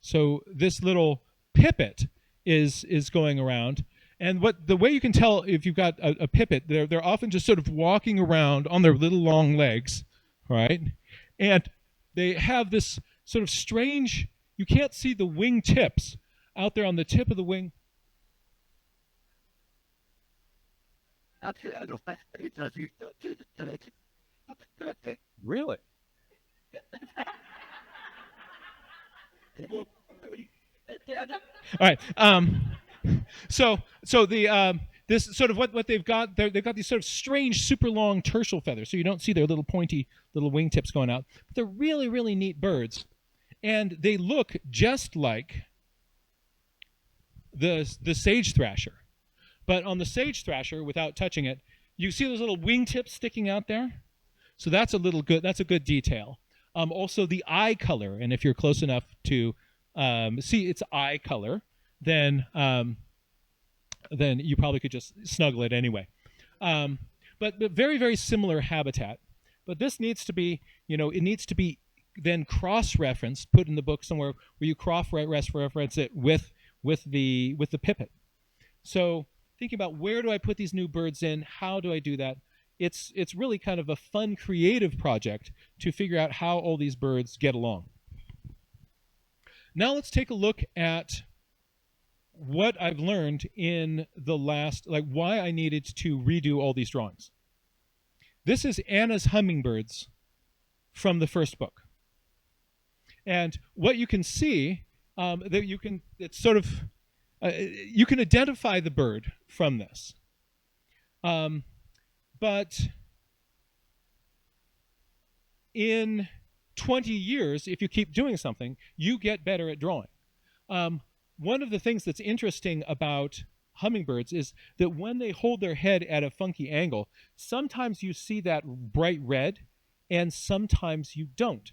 [SPEAKER 3] So this little pipit is going around, and the way you can tell if you've got a pipit, they're often just sort of walking around on their little long legs, right? And they have this sort of strange. You can't see the wing tips out there on the tip of the wing. Really? All right. So the this sort of what they've got, they've got these sort of strange, super long tertial feathers, so you don't see their little pointy little wingtips going out. But they're really, really neat birds, and they look just like the sage thrasher. But on the sage thrasher, without touching it, you see those little wingtips sticking out there. So that's a little good. That's a good detail. Also, the eye color, and if you're close enough to see its eye color, then you probably could just snuggle it anyway. But very, very similar habitat. But this needs to be, it needs to be then cross-referenced, put in the book somewhere where you cross-reference it with the pipit. So thinking about where do I put these new birds in, how do I do that? It's really kind of a fun, creative project to figure out how all these birds get along. Now let's take a look at what I've learned in the last, why I needed to redo all these drawings. This is Anna's hummingbirds from the first book. And what you can see, you can identify the bird from this. But in 20 years, if you keep doing something, you get better at drawing. One of the things that's interesting about hummingbirds is that when they hold their head at a funky angle, sometimes you see that bright red, and sometimes you don't.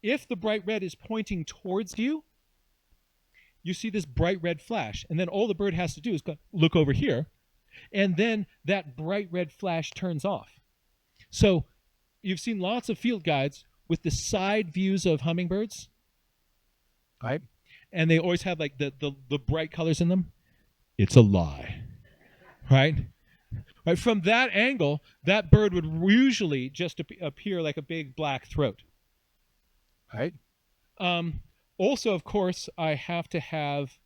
[SPEAKER 3] If the bright red is pointing towards you, you see this bright red flash, and then all the bird has to do is look over here, and then that bright red flash turns off. So you've seen lots of field guides with the side views of hummingbirds, right? And they always have the bright colors in them. It's a lie, right? Right, from that angle, that bird would usually just appear like a big black throat, right? Also, of course, I have to have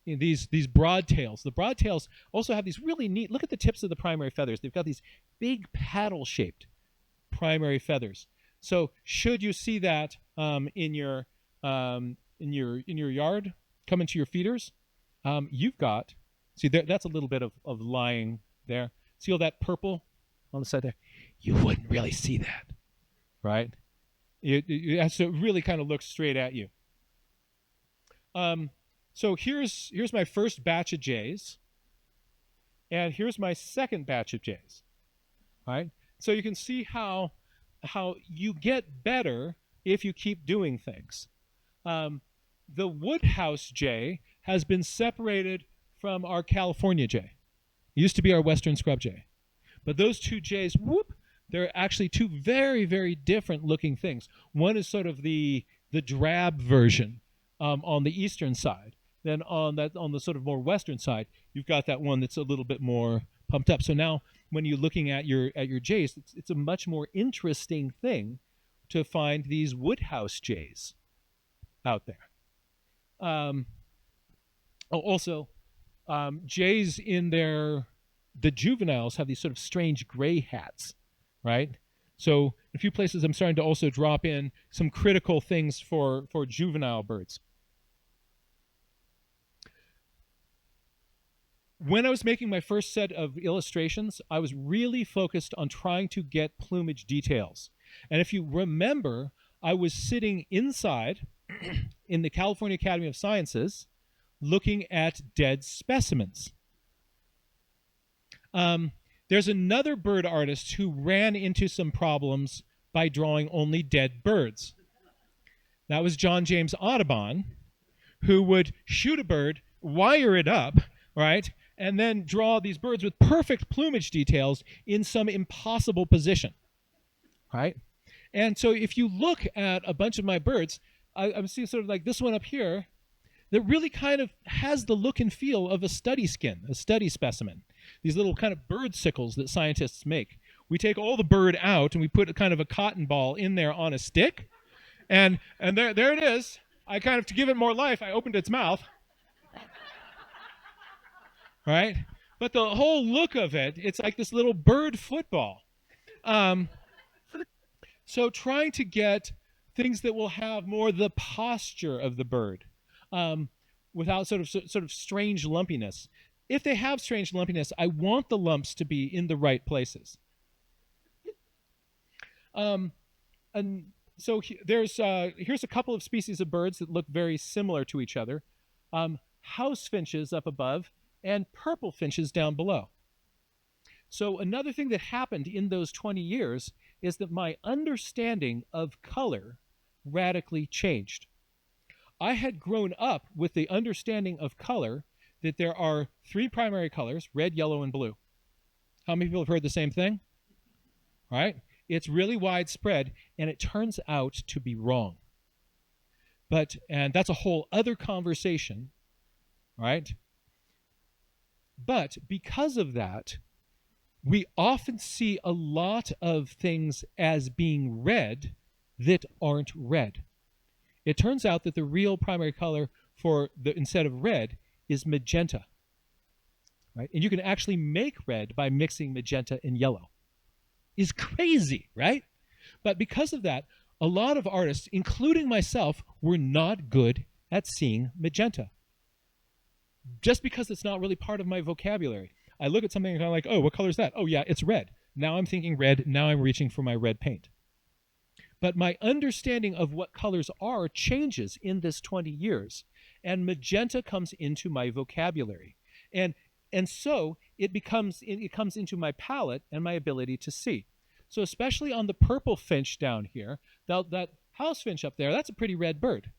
[SPEAKER 3] these broadtails. The broadtails also have these really neat, look at the tips of the primary feathers. They've got these big paddle-shaped primary feathers. So should you see that in your yard, come into your feeders, you've got, see there, that's a little bit of lying there. See all that purple on the side there? You wouldn't really see that, right? It has to really kind of look straight at you. So here's my first batch of jays, and here's my second batch of jays. All right? So you can see how you get better if you keep doing things. The woodhouse jay has been separated from our California jay. It used to be our western scrub jay. But those two jays, they're actually two very, very different looking things. One is sort of the drab version on the eastern side. Then on the sort of more western side, you've got that one that's a little bit more pumped up. So now when you're looking at your jays, it's a much more interesting thing to find these woodhouse jays out there. Jays in the juveniles have these sort of strange gray hats, right? So in a few places I'm starting to also drop in some critical things for juvenile birds. When I was making my first set of illustrations, I was really focused on trying to get plumage details. And if you remember, I was sitting inside in the California Academy of Sciences looking at dead specimens. There's another bird artist who ran into some problems by drawing only dead birds. That was John James Audubon, who would shoot a bird, wire it up, right, and then draw these birds with perfect plumage details in some impossible position, right? And so if you look at a bunch of my birds, I'm seeing sort of like this one up here that really kind of has the look and feel of a study skin, a study specimen. These little kind of bird sickles that scientists make. We take all the bird out and we put a kind of a cotton ball in there on a stick, and there it is. I kind of, to give it more life, I opened its mouth. Right? But the whole look of it, it's like this little bird football. So trying to get things that will have more the posture of the bird, without sort of strange lumpiness. If they have strange lumpiness, I want the lumps to be in the right places. And so here's a couple of species of birds that look very similar to each other. House finches up above and purple finches down below. So another thing that happened in those 20 years is that my understanding of color radically changed. I had grown up with the understanding of color that there are 3 primary colors, red, yellow, and blue. How many people have heard the same thing? All right? It's really widespread, and it turns out to be wrong. And that's a whole other conversation, right? But because of that, we often see a lot of things as being red that aren't red. It turns out that the real primary color instead of red is magenta, right? And you can actually make red by mixing magenta and yellow. Is crazy, right? But because of that, a lot of artists, including myself, were not good at seeing magenta. Just because it's not really part of my vocabulary. I look at something and I'm like, oh, what color is that? Oh, yeah, it's red. Now I'm thinking red. Now I'm reaching for my red paint. But my understanding of what colors are changes in this 20 years. And magenta comes into my vocabulary. And so it comes into my palette and my ability to see. So especially on the purple finch down here, that house finch up there, that's a pretty red bird.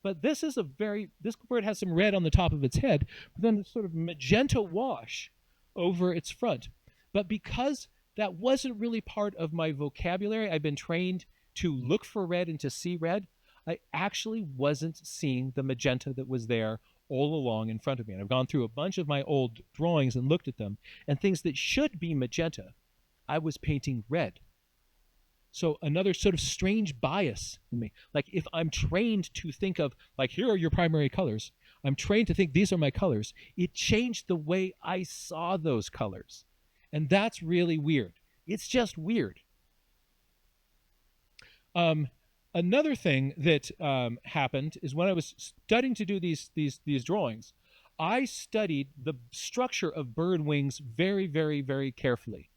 [SPEAKER 3] But this bird has some red on the top of its head, but then sort of magenta wash over its front. But because that wasn't really part of my vocabulary, I've been trained to look for red and to see red, I actually wasn't seeing the magenta that was there all along in front of me. And I've gone through a bunch of my old drawings and looked at them, and things that should be magenta, I was painting red. So another sort of strange bias in me. Like if I'm trained to think of, like, here are your primary colors, I'm trained to think these are my colors, it changed the way I saw those colors. And that's really weird. It's just weird. Another thing that happened is when I was studying to do these drawings, I studied the structure of bird wings very, very, very carefully.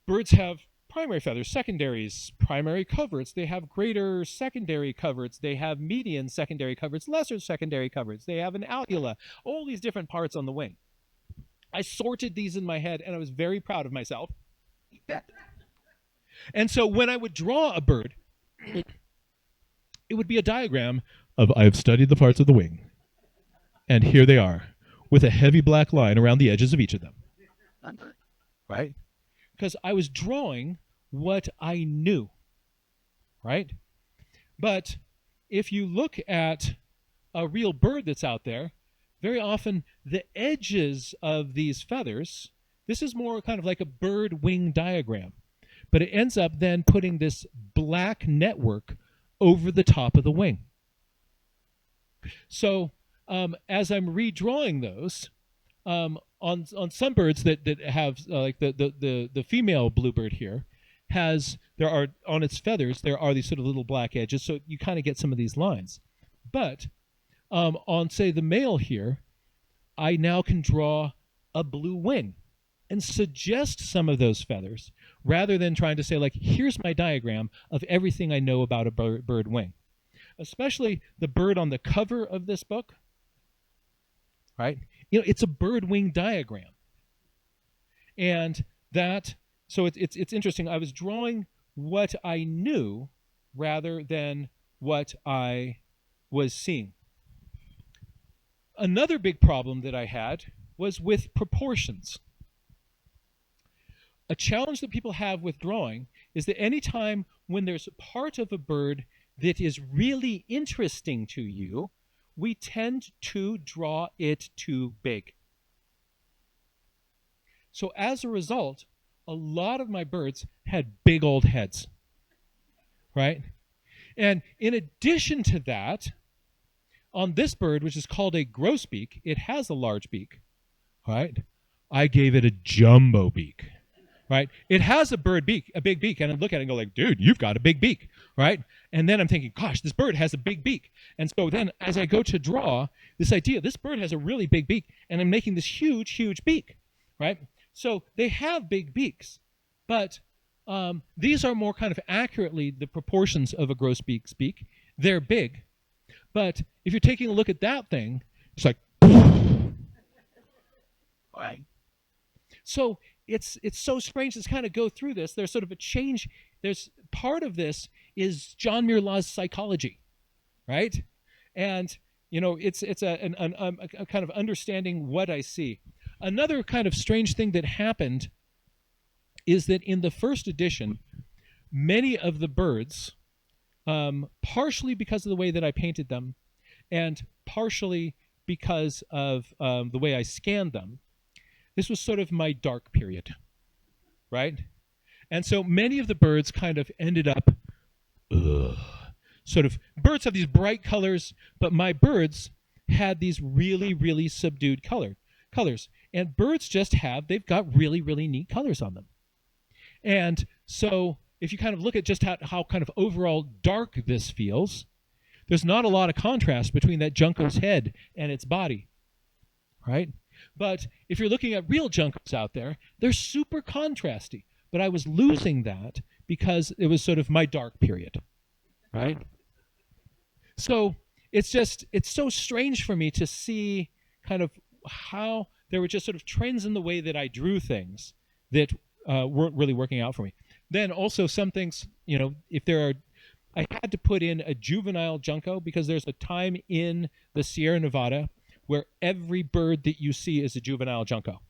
[SPEAKER 3] Birds have primary feathers, secondaries, primary coverts. They have greater secondary coverts. They have median secondary coverts, lesser secondary coverts. They have an alveola, all these different parts on the wing. I sorted these in my head, and I was very proud of myself. And so when I would draw a bird, it would be a diagram of I have studied the parts of the wing, and here they are, with a heavy black line around the edges of each of them. Right? Because I was drawing what I knew. Right? But if you look at a real bird that's out there, very often the edges of these feathers, this is more kind of like a bird wing diagram. But it ends up then putting this black network over the top of the wing. So as I'm redrawing those, on some birds that have like the female bluebird here on its feathers there are these sort of little black edges, so you kind of get some of these lines. But on say the male here, I now can draw a blue wing and suggest some of those feathers rather than trying to say, like, here's my diagram of everything I know about a bird wing. Especially the bird on the cover of this book, right? You know, it's a bird wing diagram. And so it's interesting. I was drawing what I knew rather than what I was seeing. Another big problem that I had was with proportions. A challenge that people have with drawing is that any time when there's a part of a bird that is really interesting to you, we tend to draw it too big. So as a result, a lot of my birds had big old heads, right? And in addition to that, on this bird, which is called a grosbeak, it has a large beak, right? I gave it a jumbo beak. right? It has a big beak, and I look at it and go like, dude, you've got a big beak, right? And then I'm thinking, gosh, this bird has a big beak. And so then as I go to draw this idea, this bird has a really big beak, and I'm making this huge, huge beak, right? So they have big beaks, but these are more kind of accurately the proportions of a grosbeak's beak. They're big, but if you're taking a look at that thing, it's like, right? So it's so strange to kind of go through this. There's sort of a change. There's part of this is John Muir Laws psychology, right? And it's a kind of understanding what I see. Another kind of strange thing that happened is that in the first edition, many of the birds, partially because of the way that I painted them, and partially because of the way I scanned them, this was sort of my dark period, right? And so many of the birds kind of ended up, birds have these bright colors, but my birds had these really, really subdued colors. And birds they've got really, really neat colors on them. And so if you kind of look at just how kind of overall dark this feels, there's not a lot of contrast between that junco's head and its body, right? But if you're looking at real juncos out there, they're super contrasty. But I was losing that because it was sort of my dark period, right? So it's so strange for me to see kind of how there were just sort of trends in the way that I drew things that weren't really working out for me. Then also some things, I had to put in a juvenile junco because there's a time in the Sierra Nevada where every bird that you see is a juvenile junco.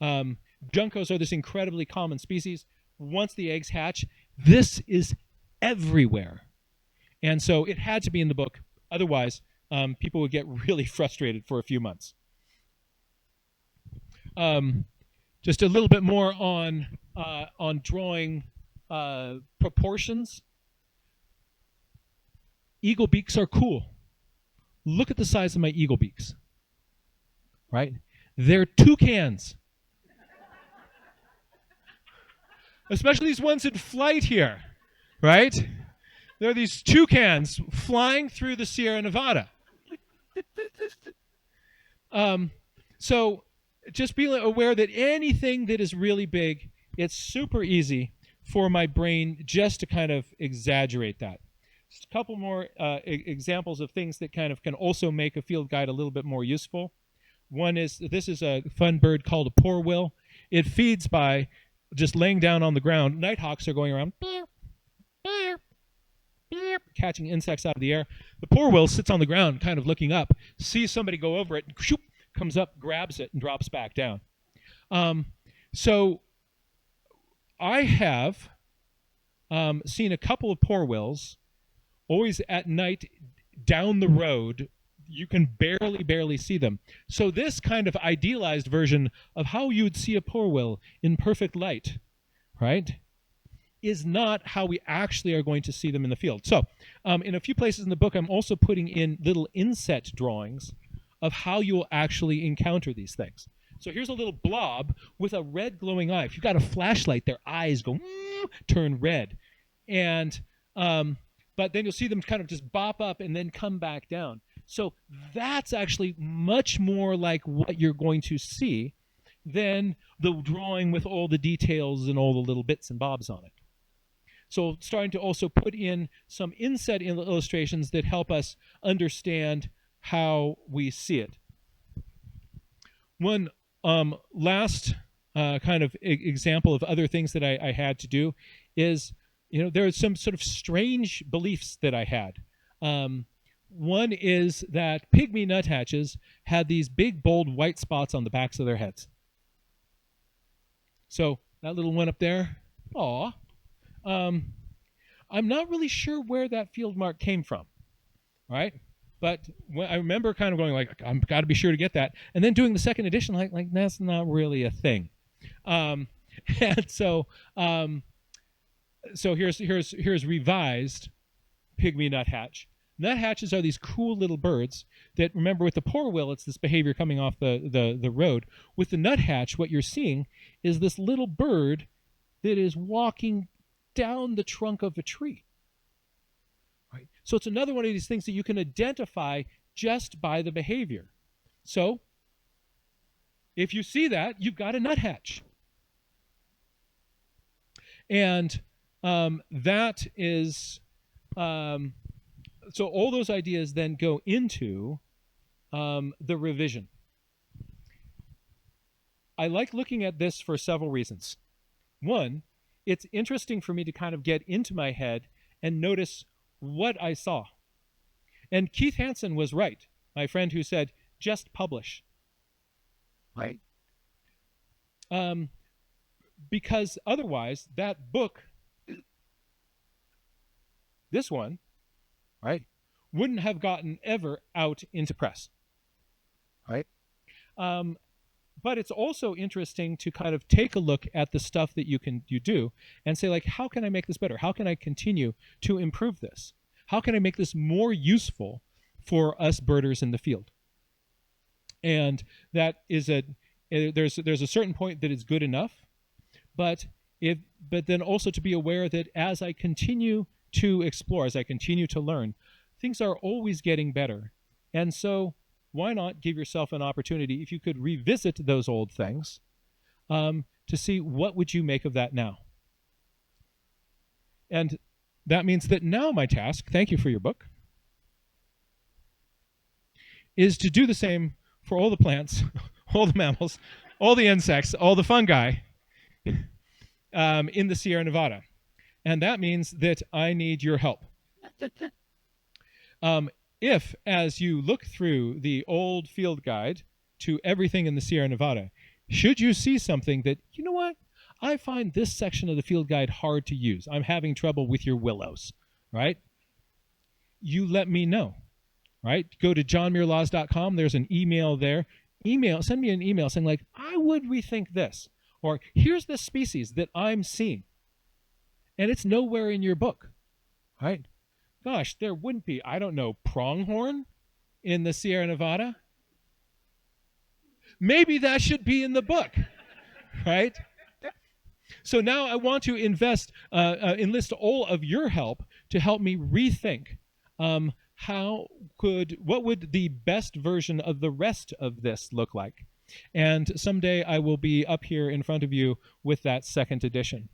[SPEAKER 3] Juncos are this incredibly common species. Once the eggs hatch, this is everywhere. And so it had to be in the book. Otherwise, people would get really frustrated for a few months. Just a little bit more on drawing proportions. Eagle beaks are cool. Look at the size of my eagle beaks, right? They're toucans. Especially these ones in flight here, right? There are these toucans flying through the Sierra Nevada. So just be aware that anything that is really big, it's super easy for my brain just to kind of exaggerate that. Just a couple more examples of things that kind of can also make a field guide a little bit more useful. One is, this is a fun bird called a porwhill. It feeds by just laying down on the ground. Nighthawks are going around catching insects out of the air. The porwhill sits on the ground kind of looking up, sees somebody go over it, and shoop, comes up, grabs it, and drops back down. So I have seen a couple of porwhills always at night down the road. You can barely see them. So this kind of idealized version of how you would see a porwhill in perfect light, right, is not how we actually are going to see them in the field. So in a few places in the book, I'm also putting in little inset drawings of how you will actually encounter these things. So here's a little blob with a red glowing eye. If you've got a flashlight, their eyes go turn red. And but then you'll see them kind of just bop up and then come back down. So that's actually much more like what you're going to see than the drawing with all the details and all the little bits and bobs on it. So starting to also put in some inset illustrations that help us understand how we see it. One last kind of example of other things that I had to do is, there are some sort of strange beliefs that I had. One is that pygmy nuthatches had these big, bold white spots on the backs of their heads. So that little one up there, aw. I'm not really sure where that field mark came from, right? But I remember kind of going like, I've got to be sure to get that. And then doing the second edition, like that's not really a thing. And so here's revised pygmy nuthatch. Nuthatches are these cool little birds that, remember, with the porwhill, it's this behavior coming off the road. With the nuthatch, what you're seeing is this little bird that is walking down the trunk of a tree. Right? So it's another one of these things that you can identify just by the behavior. So if you see that, you've got a nuthatch. And that is, so all those ideas then go into the revision. I like looking at this for several reasons. One, it's interesting for me to kind of get into my head and notice what I saw. And Keith Hansen was right, my friend who said, just publish. Right? Because otherwise, that book, this one, right, wouldn't have gotten ever out into press. Right? But it's also interesting to kind of take a look at the stuff that you do and say, like, how can I make this better? How can I continue to improve this? How can I make this more useful for us birders in the field? And that is there's a certain point that is good enough, but then also to be aware that as I continue to explore, as I continue to learn, things are always getting better. And so why not give yourself an opportunity, if you could revisit those old things, to see what would you make of that now? And that means that now my task, thank you for your book, is to do the same for all the plants, all the mammals, all the insects, all the fungi in the Sierra Nevada. And that means that I need your help. If, as you look through the old field guide to everything in the Sierra Nevada, should you see something that, you know what, I find this section of the field guide hard to use. I'm having trouble with your willows, right? You let me know, right? Go to johnmuirlaws.com. There's an email there. Send me an email saying, like, I would rethink this. Or here's the species that I'm seeing. And it's nowhere in your book, right? Gosh, there wouldn't be, I don't know, pronghorn in the Sierra Nevada? Maybe that should be in the book, right? So now I want to enlist all of your help to help me rethink what would the best version of the rest of this look like? And someday I will be up here in front of you with that second edition.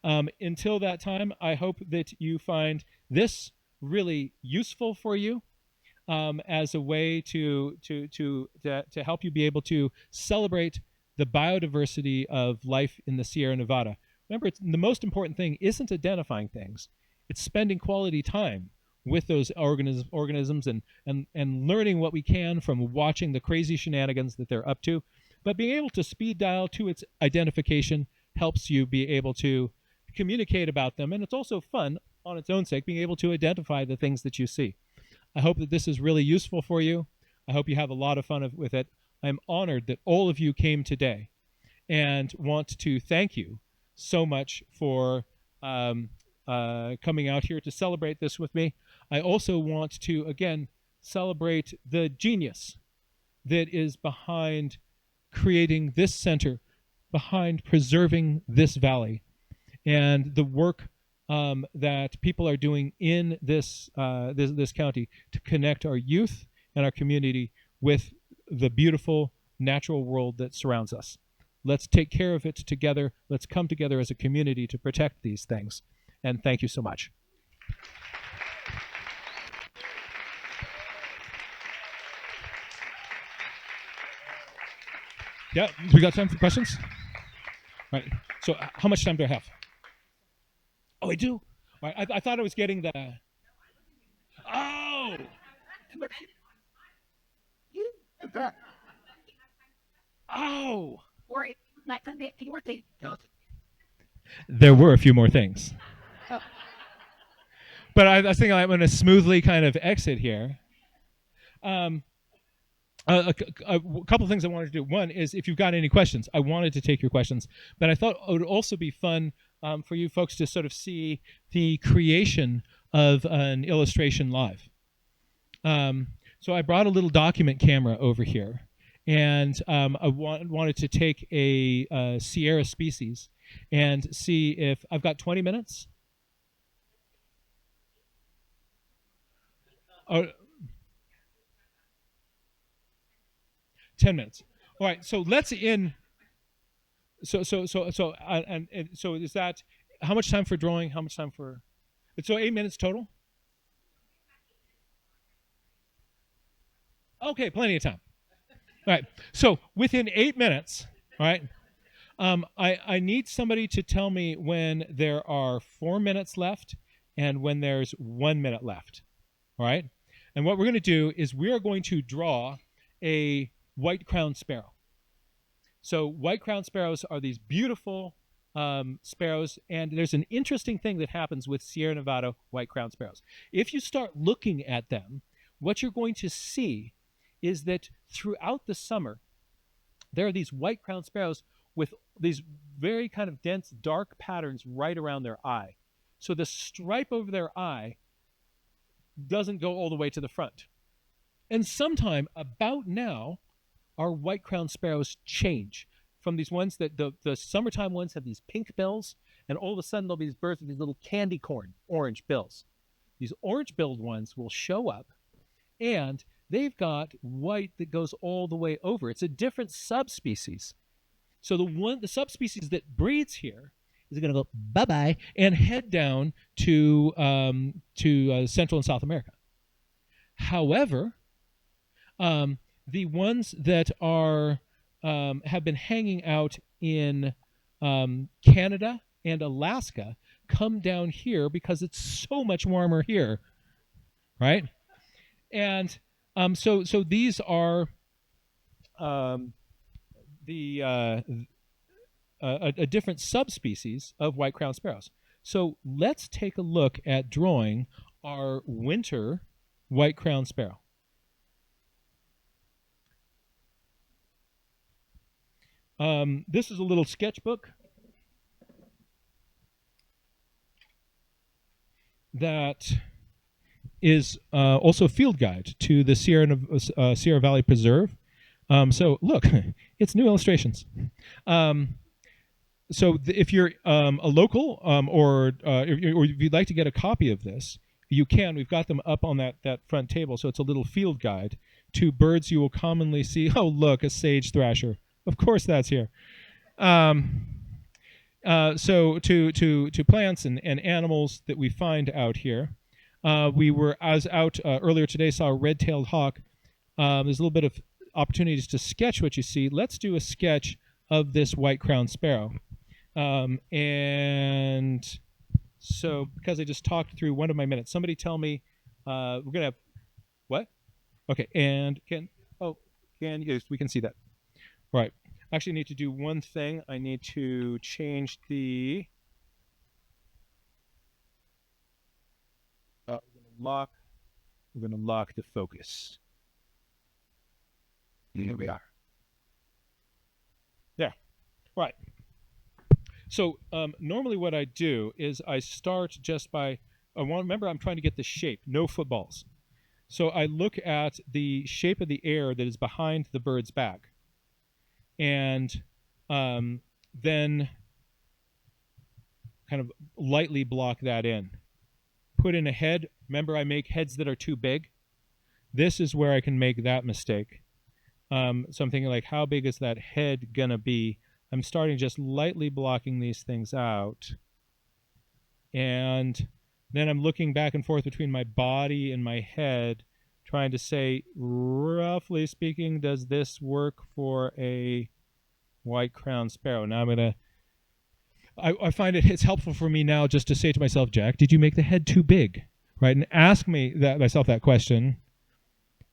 [SPEAKER 3] Until that time, I hope that you find this really useful for you as a way to help you be able to celebrate the biodiversity of life in the Sierra Nevada. Remember, the most important thing isn't identifying things. It's spending quality time with those organisms and learning what we can from watching the crazy shenanigans that they're up to. But being able to speed dial to its identification helps you be able to communicate about them. And it's also fun, on its own sake, being able to identify the things that you see. I hope that this is really useful for you. I hope you have a lot of fun with it. I'm honored that all of you came today and want to thank you so much for coming out here to celebrate this with me. I also want to, again, celebrate the genius that is behind creating this center, behind preserving this valley, and the work that people are doing in this county to connect our youth and our community with the beautiful natural world that surrounds us. Let's take care of it together. Let's come together as a community to protect these things. And thank you so much. Yeah, we got time for questions? All right. So how much time do I have? Oh, I do? All right. I thought I was getting the... Oh! Oh! There were a few more things. But I was thinking I'm going to smoothly kind of exit here. A couple of things I wanted to do. One is, if you've got any questions, I wanted to take your questions. But I thought it would also be fun for you folks to sort of see the creation of an illustration live. So I brought a little document camera over here. and I wanted to take a Sierra species and see if I've got 20 minutes. Oh, 10 minutes. All right, so let's in. And so is that how much time for drawing? How much time for? So 8 minutes total. Okay, plenty of time. All right. So within 8 minutes, all right, I need somebody to tell me when there are 4 minutes left and when there's 1 minute left. All right. And what we're going to do is we are going to draw a white-crowned sparrow. So white-crowned sparrows are these beautiful sparrows, and there's an interesting thing that happens with Sierra Nevada white-crowned sparrows. If you start looking at them, what you're going to see is that throughout the summer, there are these white-crowned sparrows with these very kind of dense, dark patterns right around their eye. So the stripe over their eye doesn't go all the way to the front. And sometime about now, our white-crowned sparrows change from these ones that the summertime ones have these pink bills, and all of a sudden there'll be these birds with these little candy corn orange bills. These orange-billed ones will show up, and they've got white that goes all the way over. It's a different subspecies. So the subspecies that breeds here is going to go bye-bye and head down to Central and South America. However, the ones that are have been hanging out in Canada and Alaska come down here because it's so much warmer here, right? And so these are a different subspecies of white-crowned sparrows. So let's take a look at drawing our winter white-crowned sparrow. This is a little sketchbook that is also a field guide to the Sierra Valley Preserve. So look, it's new illustrations. So if you're a local or if you'd like to get a copy of this, you can. We've got them up on that front table. So it's a little field guide to birds you will commonly see. Oh, look, a sage thrasher. Of course that's here. So to plants and animals that we find out here. We were out earlier today, saw a red-tailed hawk. There's a little bit of opportunities to sketch what you see. Let's do a sketch of this white-crowned sparrow. And so because I just talked through 1 of my minutes, somebody tell me we're going to have what? Okay, and yes, we can see that. Right. Actually, I need to do one thing. I need to change the we're going to lock the focus. Here we are. There. Right. So normally what I do is I start just by, remember I'm trying to get the shape, no footballs. So I look at the shape of the air that is behind the bird's back. And then kind of lightly block that in. Put in a head. Remember, I make heads that are too big. This is where I can make that mistake. So I'm thinking, like, how big is that head going to be? I'm starting just lightly blocking these things out. And then I'm looking back and forth between my body and my head, trying to say, roughly speaking, does this work for a white-crowned sparrow? Now I'm going to... I find it's helpful for me now just to say to myself, Jack, did you make the head too big? Right? And ask myself that question.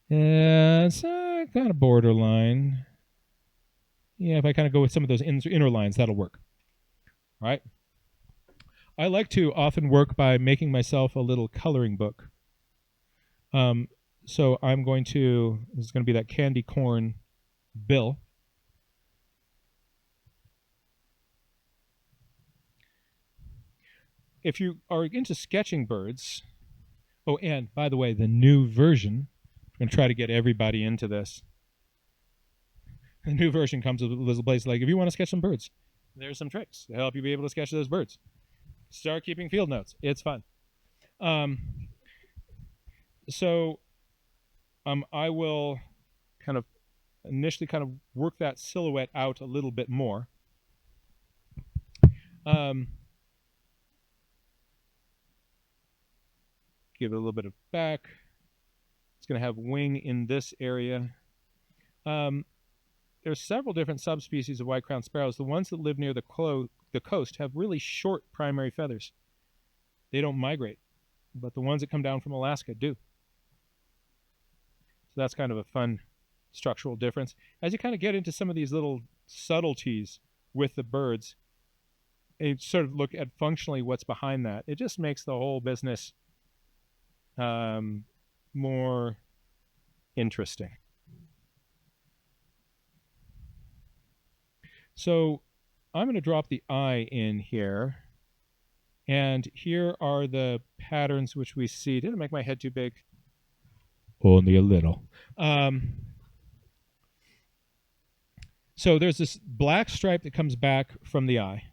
[SPEAKER 3] It's kind of borderline. Yeah, if I kind of go with some of those inner lines, that'll work. All right? I like to often work by making myself a little coloring book. So I'm going to... This is going to be that candy corn bill. If you are into sketching birds, oh, and by the way, the new version, I'm going to try to get everybody into this. The new version comes with a place like, if you want to sketch some birds, there's some tricks to help you be able to sketch those birds. Start keeping field notes. It's fun. I will kind of initially kind of work that silhouette out a little bit more. Give it a little bit of back. It's going to have wing in this area. There's several different subspecies of white-crowned sparrows. The ones that live near the coast have really short primary feathers. They don't migrate, but the ones that come down from Alaska do. So that's kind of a fun structural difference. As you kind of get into some of these little subtleties with the birds, and you sort of look at functionally what's behind that, it just makes the whole business more interesting. So I'm going to drop the eye in here. And here are the patterns which we see. Did I make my head too big? Only a little. So there's this black stripe that comes back from the eye.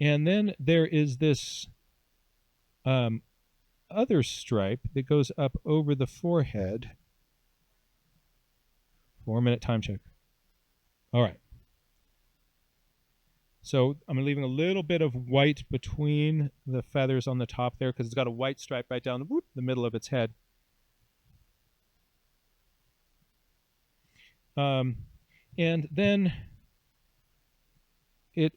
[SPEAKER 3] And then there is this other stripe that goes up over the forehead. 4-minute time check. All right. So I'm leaving a little bit of white between the feathers on the top there because it's got a white stripe right down the middle of its head. And then it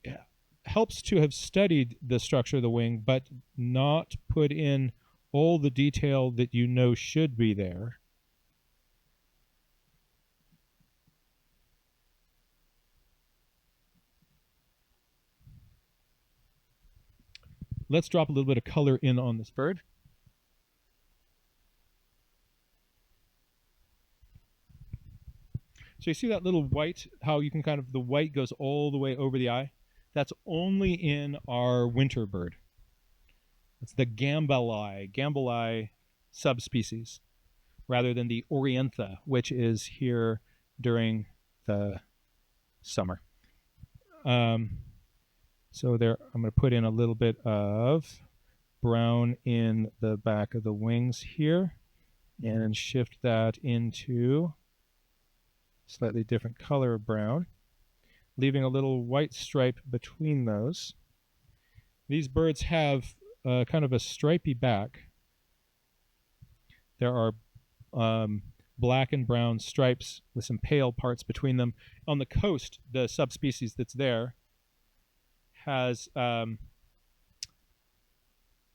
[SPEAKER 3] helps to have studied the structure of the wing, but not put in all the detail that you know should be there. Let's drop a little bit of color in on this bird. So you see that little white, how you can kind of, the white goes all the way over the eye? That's only in our winter bird. It's the gambeli subspecies, rather than the orientha, which is here during the summer. So there, I'm going to put in a little bit of brown in the back of the wings here and shift that into slightly different color of brown, leaving a little white stripe between those. These birds have kind of a stripy back. There are black and brown stripes with some pale parts between them. On the coast, the subspecies that's there has a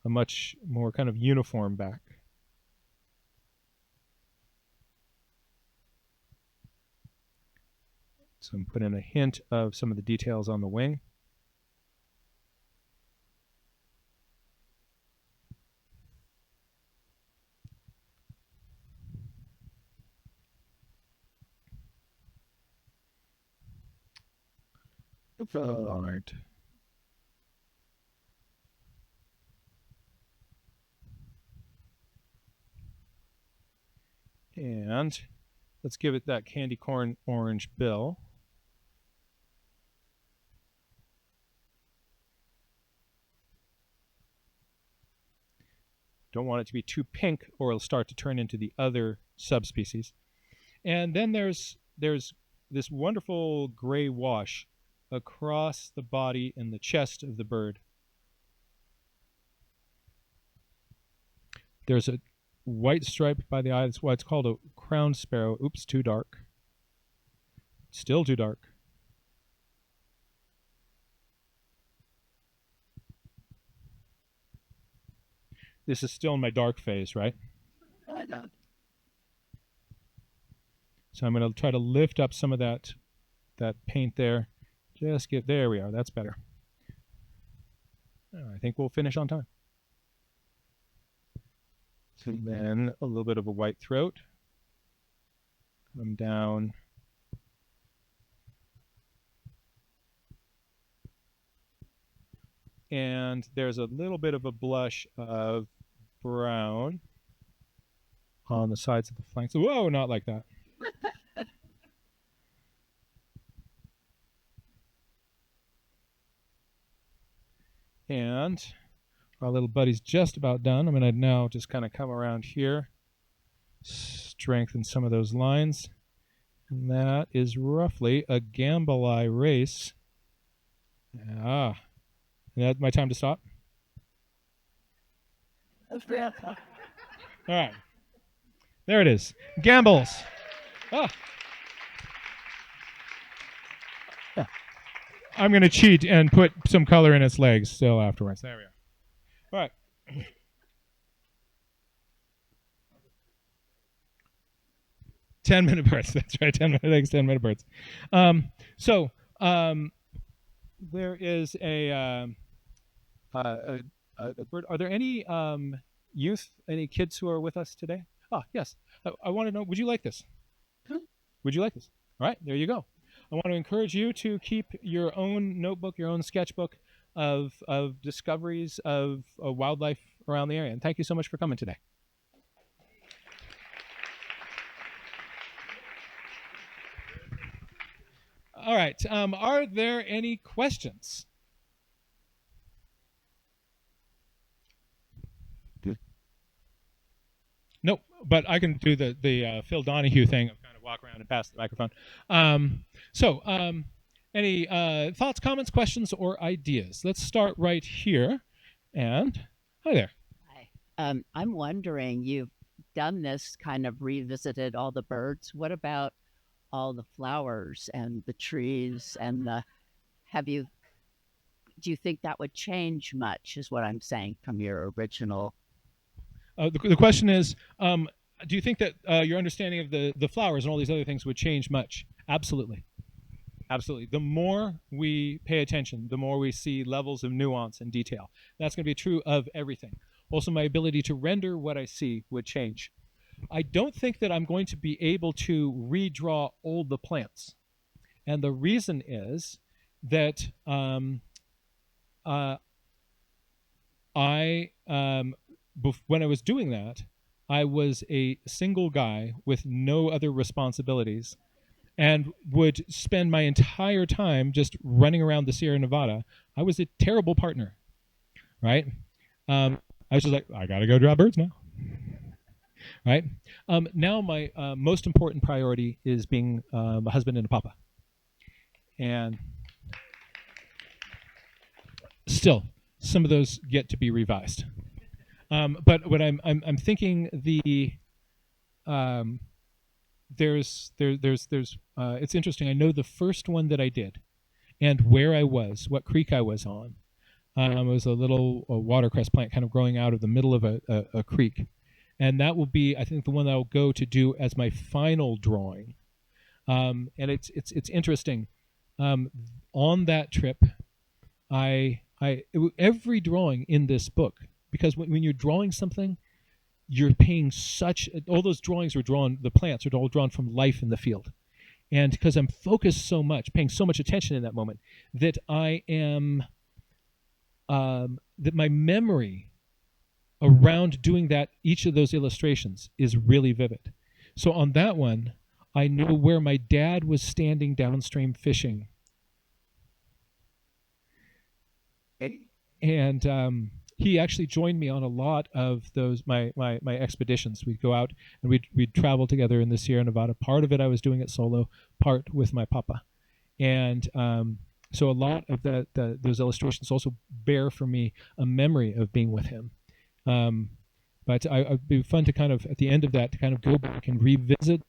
[SPEAKER 3] much more kind of uniform back. So I'm putting a hint of some of the details on the wing. All right. And let's give it that candy corn orange bill. Don't want it to be too pink or it'll start to turn into the other subspecies. And then there's this wonderful gray wash across the body and the chest of the bird. There's a white stripe by the eye. That's why it's called a crowned sparrow. Oops, too dark. Still too dark. This is still in my dark phase, right?
[SPEAKER 4] I know.
[SPEAKER 3] So I'm going to try to lift up some of that paint there. There we are. That's better. I think we'll finish on time. So then a little bit of a white throat. Come down. And there's a little bit of a blush of brown on the sides of the flanks. Whoa, not like that. And our little buddy's just about done. I'm going to now just kind of come around here, strengthen some of those lines. And that is roughly a Gambali race. Ah, that's my time to stop. All right. There it is. Gambles. Ah. Yeah. I'm going to cheat and put some color in its legs still afterwards. There we are. All right. 10-minute birds. That's right. 10-minute legs, 10-minute birds. There is a bird. Are there any youth, any kids who are with us today? Ah, yes. I want to know, would you like this? Would you like this? All right, there you go. I want to encourage you to keep your own notebook, your own sketchbook of discoveries of wildlife around the area. And thank you so much for coming today. All right. Are there any questions? Nope, but I can do the Phil Donahue thing of kind of walk around and pass the microphone. Any thoughts, comments, questions, or ideas? Let's start right here. And hi there.
[SPEAKER 4] Hi. I'm wondering, you've done this, kind of revisited all the birds. What about all the flowers and the trees and do you think that would change much, is what I'm saying, from your original?
[SPEAKER 3] The question is, do you think that your understanding of the flowers and all these other things would change much? Absolutely. Absolutely. The more we pay attention, the more we see levels of nuance and detail. That's going to be true of everything. Also, my ability to render what I see would change. I don't think that I'm going to be able to redraw all the plants. And the reason is that when I was doing that, I was a single guy with no other responsibilities and would spend my entire time just running around the Sierra Nevada. I was a terrible partner, right? I was just like, I got to go draw birds now, right? Now my most important priority is being a husband and a papa. And still, some of those get to be revised. But what I'm thinking, it's interesting. I know the first one that I did, and where I was, what creek I was on. It was a little watercress plant kind of growing out of the middle of a creek, and that will be, I think, the one that I'll go to do as my final drawing. And it's interesting. On that trip, every drawing in this book. Because when you're drawing something, you're paying all those drawings are drawn, the plants are all drawn from life in the field. And because I'm focused so much, paying so much attention in that moment, that I am, that my memory around doing each of those illustrations is really vivid. So on that one, I know where my dad was standing downstream fishing. And he actually joined me on a lot of those my expeditions. We'd go out and we'd travel together in the Sierra Nevada. Part of it I was doing it solo, part with my papa. And so a lot of those illustrations also bear for me a memory of being with him. But it'd be fun to kind of, at the end of that, to kind of go back and revisit,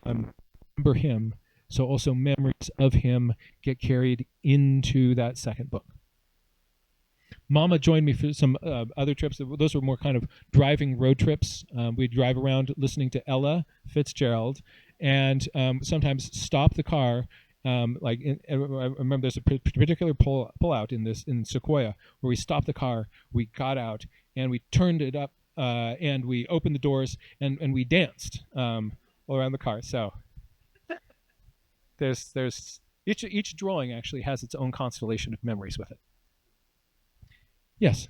[SPEAKER 3] remember him. So also memories of him get carried into that second book. Mama joined me for some other trips. Those were more kind of driving road trips. We'd drive around listening to Ella Fitzgerald and sometimes stop the car. I remember there's a particular pull out in Sequoia where we stopped the car, we got out, and we turned it up, and we opened the doors, and we danced all around the car. So there's each drawing actually has its own constellation of memories with it. Yes.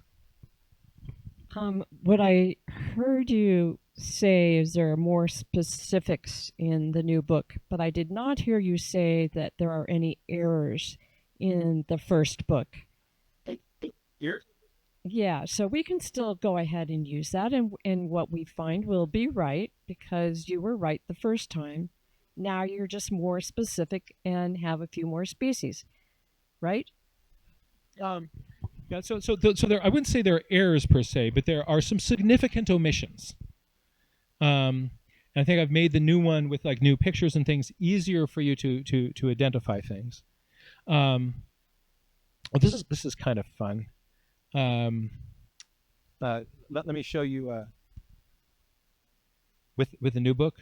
[SPEAKER 5] What I heard you say is there are more specifics in the new book, but I did not hear you say that there are any errors in the first book.
[SPEAKER 3] Here.
[SPEAKER 5] Yeah, so we can still go ahead and use that, and what we find will be right because you were right the first time. Now you're just more specific and have a few more species, right?
[SPEAKER 3] Um, yeah. So there. I wouldn't say there are errors per se, but there are some significant omissions. And I think I've made the new one with like new pictures and things easier for you to identify things. Well, this is kind of fun. Let me show you with the new book.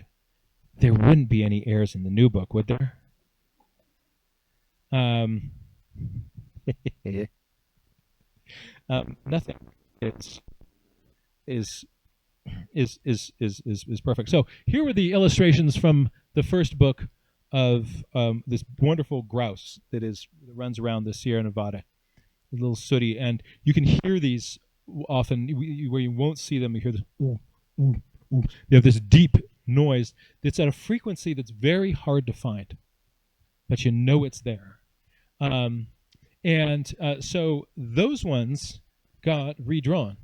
[SPEAKER 3] There wouldn't be any errors in the new book, would there? Nothing. It's is perfect. So here were the illustrations from the first book of this wonderful grouse that runs around the Sierra Nevada, a little sooty, and you can hear these often where you won't see them. You hear this. Ooh, ooh, ooh. They have this deep noise that's at a frequency that's very hard to find, but you know it's there. So those ones got redrawn.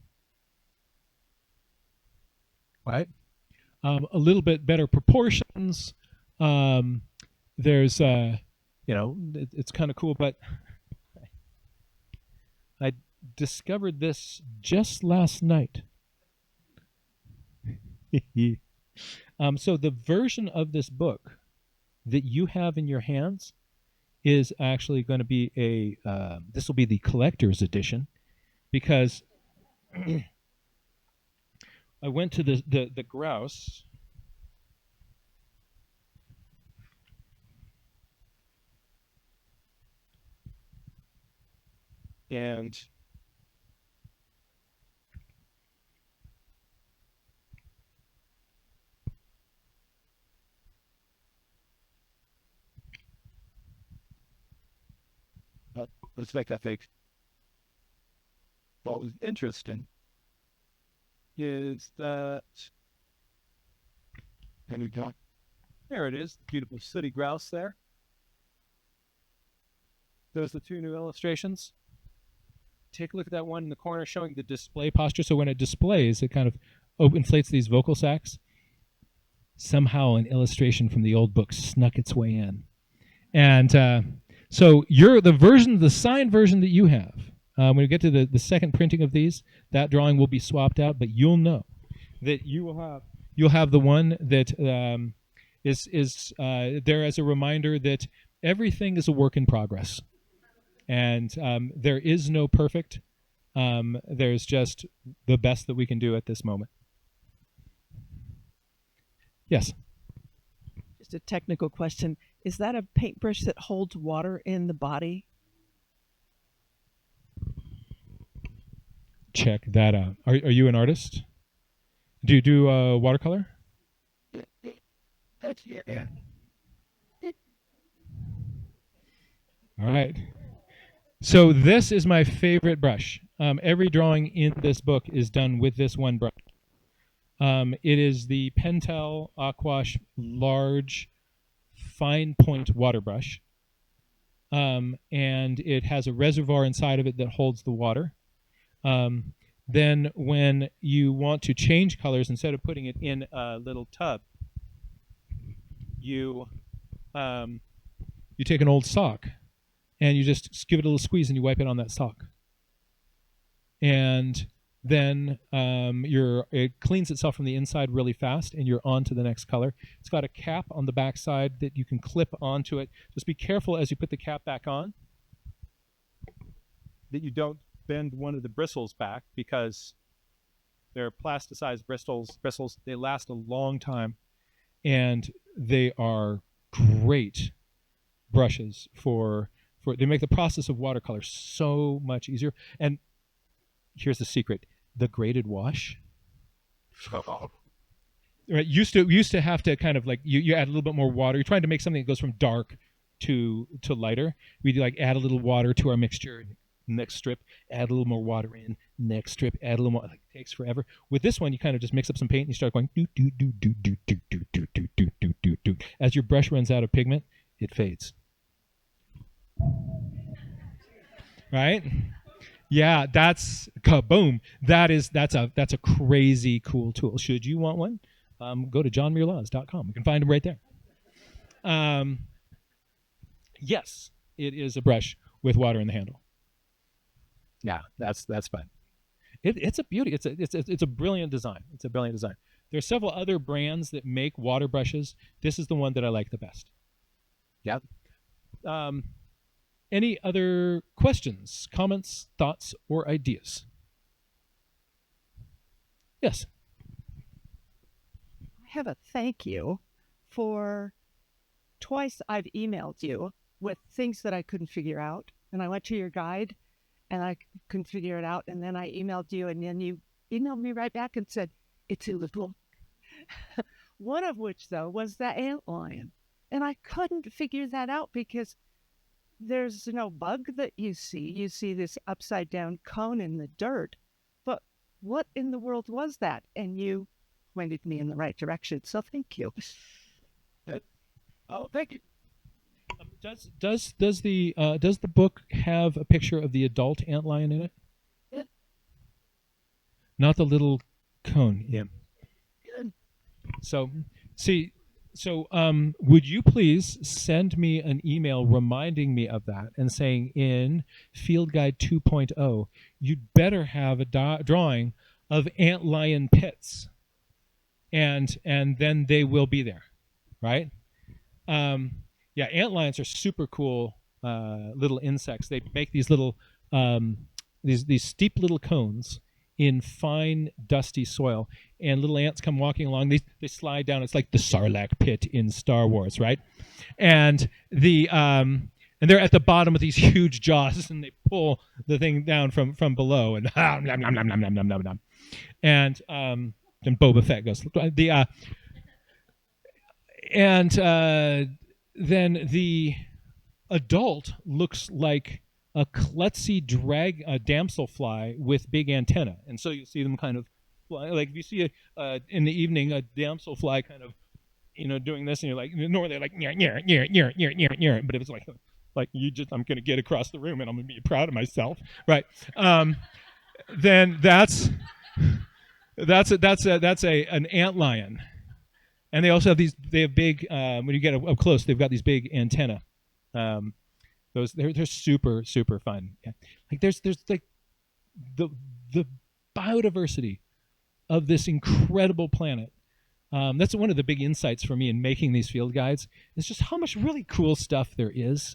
[SPEAKER 3] Right, a little bit better proportions. There's, it's kind of cool. But I discovered this just last night. So the version of this book that you have in your hands is actually going to be this will be the collector's edition, because I went to the grouse, and let's make that fake. What was interesting is that there it is, beautiful sooty grouse there. Those are the two new illustrations. Take a look at that one in the corner showing the display posture. So when it displays, it kind of inflates these vocal sacs. Somehow an illustration from the old book snuck its way in. And so the signed version that you have, when we get to the second printing of these, that drawing will be swapped out, but you'll know that you'll have the one that is there as a reminder that everything is a work in progress, and there is no perfect. There's just the best that we can do at this moment. Yes.
[SPEAKER 6] Just a technical question. Is that a paintbrush that holds water in the body?
[SPEAKER 3] Check that out. Are you an artist? Do you do watercolor?
[SPEAKER 6] Yeah.
[SPEAKER 3] All right. So this is my favorite brush. Every drawing in this book is done with this one brush. It is the Pentel Aquash large fine point water brush. And it has a reservoir inside of it that holds the water. Then when you want to change colors, instead of putting it in a little tub, you take an old sock and you just give it a little squeeze and you wipe it on that sock. And then it cleans itself from the inside really fast, and you're on to the next color. It's got a cap on the back side that you can clip onto it. Just be careful as you put the cap back on that you don't bend one of the bristles back, because they're plasticized bristles. They last a long time, and they are great brushes for they make the process of watercolor so much easier. And here's the secret: the graded wash. Right, used to have to kind of like you add a little bit more water. You're trying to make something that goes from dark to lighter. We like add a little water to our mixture. Next strip, add a little more water in. Next strip, add a little more. Like, it takes forever. With this one, you kind of just mix up some paint and you start going do do do do do do do do do do do do do. As your brush runs out of pigment, it fades. Right? Yeah, that's kaboom. That's a crazy cool tool. Should you want one, go to johnmuirlaws.com. You can find them right there. Yes, it is a brush with water in the handle. Yeah, that's fun. It's a beauty. It's a brilliant design. It's a brilliant design. There are several other brands that make water brushes. This is the one that I like the best. Yeah. Any other questions, comments, thoughts, or ideas? Yes.
[SPEAKER 6] I have a thank you for twice I've emailed you with things that I couldn't figure out. And I went to your guide and I couldn't figure it out. And then I emailed you, and then you emailed me right back and said, it's illegal. One of which, though, was the antlion. And I couldn't figure that out because there's no bug that you see. You see this upside down cone in the dirt. But what in the world was that? And you pointed me in the right direction. So thank you.
[SPEAKER 3] Oh, thank you. Does the book have a picture of the adult antlion in it?
[SPEAKER 6] Yeah.
[SPEAKER 3] Not the little cone.
[SPEAKER 6] Yeah.
[SPEAKER 3] So, would you please send me an email reminding me of that and saying in Field Guide 2.0, you'd better have a drawing of antlion pits, and then they will be there, right? Yeah, antlions are super cool little insects. They make these little these steep little cones in fine dusty soil, and little ants come walking along. They slide down. It's like the Sarlacc pit in Star Wars, right? And and they're at the bottom of these huge jaws, and they pull the thing down from below, and nom, nom, nom, nom, nom, nom, nom, nom. And then Boba Fett goes then the adult looks like a klutzy damselfly with big antenna, and so you see them kind of fly. Like if you see in the evening a damselfly kind of doing this, and you're like, normally they're like nyeh, nyeh, nyeh, nyeh, nyeh, nyeh, nyeh. But if it's like I'm gonna get across the room and I'm gonna be proud of myself, right? Then that's an antlion. And they also have they have big, when you get up close, they've got these big antennae. They're super, super fun. Yeah. Like there's like the biodiversity of this incredible planet. That's one of the big insights for me in making these field guides, is just how much really cool stuff there is.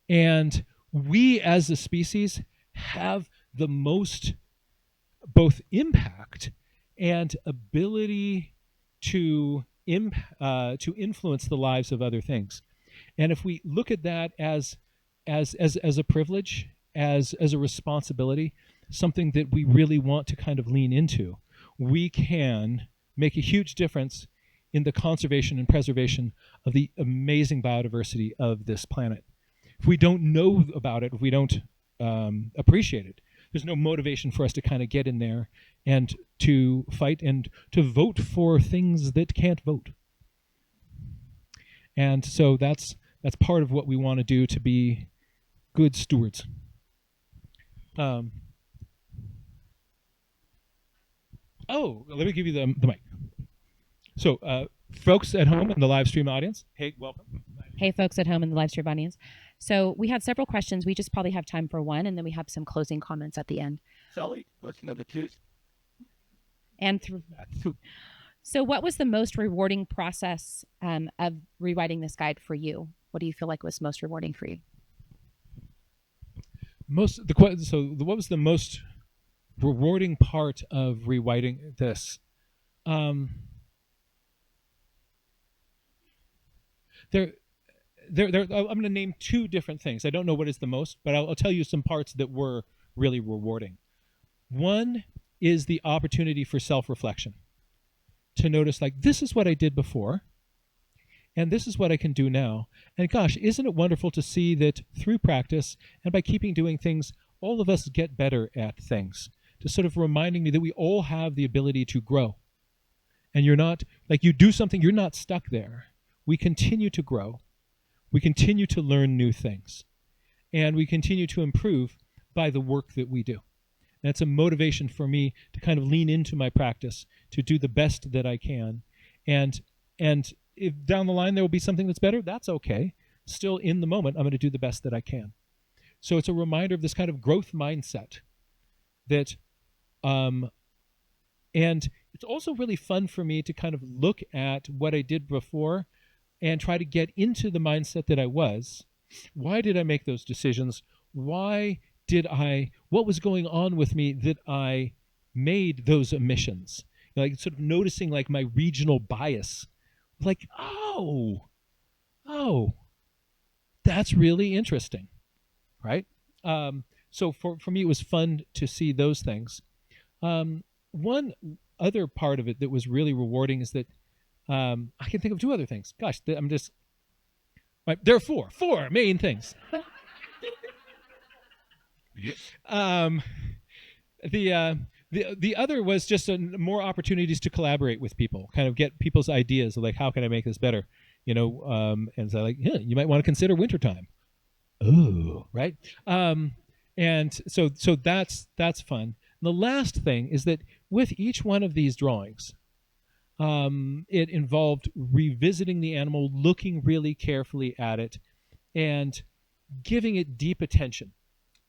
[SPEAKER 3] And we as a species have the most both impact and ability to influence the lives of other things. And if we look at that as a privilege, as a responsibility, something that we really want to kind of lean into, we can make a huge difference in the conservation and preservation of the amazing biodiversity of this planet. If we don't know about it, if we don't appreciate it, there's no motivation for us to kind of get in there and to fight and to vote for things that can't vote. And so that's part of what we want to do to be good stewards. Let me give you the mic. So, folks at home in the live stream audience, hey, welcome.
[SPEAKER 7] Hey, folks at home in the live stream audience. So we had several questions. We just probably have time for one, and then we have some closing comments at the end.
[SPEAKER 8] Sally, what's number two?
[SPEAKER 7] So what was the most rewarding process of rewriting this guide for you? What do you feel like was most rewarding for you?
[SPEAKER 3] What was the most rewarding part of rewriting this? I'm going to name two different things. I don't know what is the most, but I'll tell you some parts that were really rewarding. One is the opportunity for self-reflection, to notice, like, this is what I did before, and this is what I can do now. And gosh, isn't it wonderful to see that through practice and by keeping doing things, all of us get better at things. Just sort of reminding me that we all have the ability to grow. And you're not, like, you do something, you're not stuck there. We continue to grow. We continue to learn new things. And we continue to improve by the work that we do. That's a motivation for me to kind of lean into my practice, to do the best that I can. And if down the line there will be something that's better, that's okay. Still in the moment, I'm going to do the best that I can. So it's a reminder of this kind of growth mindset that, and it's also really fun for me to kind of look at what I did before and try to get into the mindset that I was. Why did I make those decisions? What was going on with me that I made those omissions? Like sort of noticing like my regional bias. Like, oh, that's really interesting, right? So for me, it was fun to see those things. One other part of it that was really rewarding is that I can think of two other things. Gosh, right, there are four main things. The other was just more opportunities to collaborate with people, kind of get people's ideas of like, how can I make this better? And so like, yeah, you might want to consider wintertime. Oh, right. And so that's fun. The last thing is that with each one of these drawings, it involved revisiting the animal, looking really carefully at it, and giving it deep attention.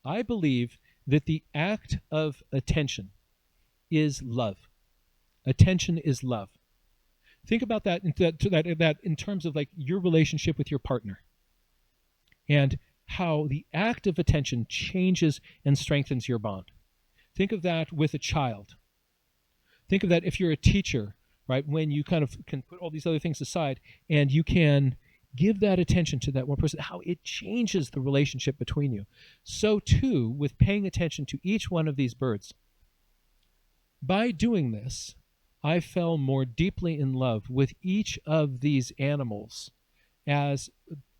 [SPEAKER 3] I believe that the act of attention is love. Attention is love. Think about that in terms of like your relationship with your partner, and how the act of attention changes and strengthens your bond. Think of that with a child. Think of that if you're a teacher, right? When you kind of can put all these other things aside and you can give that attention to that one person, how it changes the relationship between you. So too with paying attention to each one of these birds. By doing this, I fell more deeply in love with each of these animals as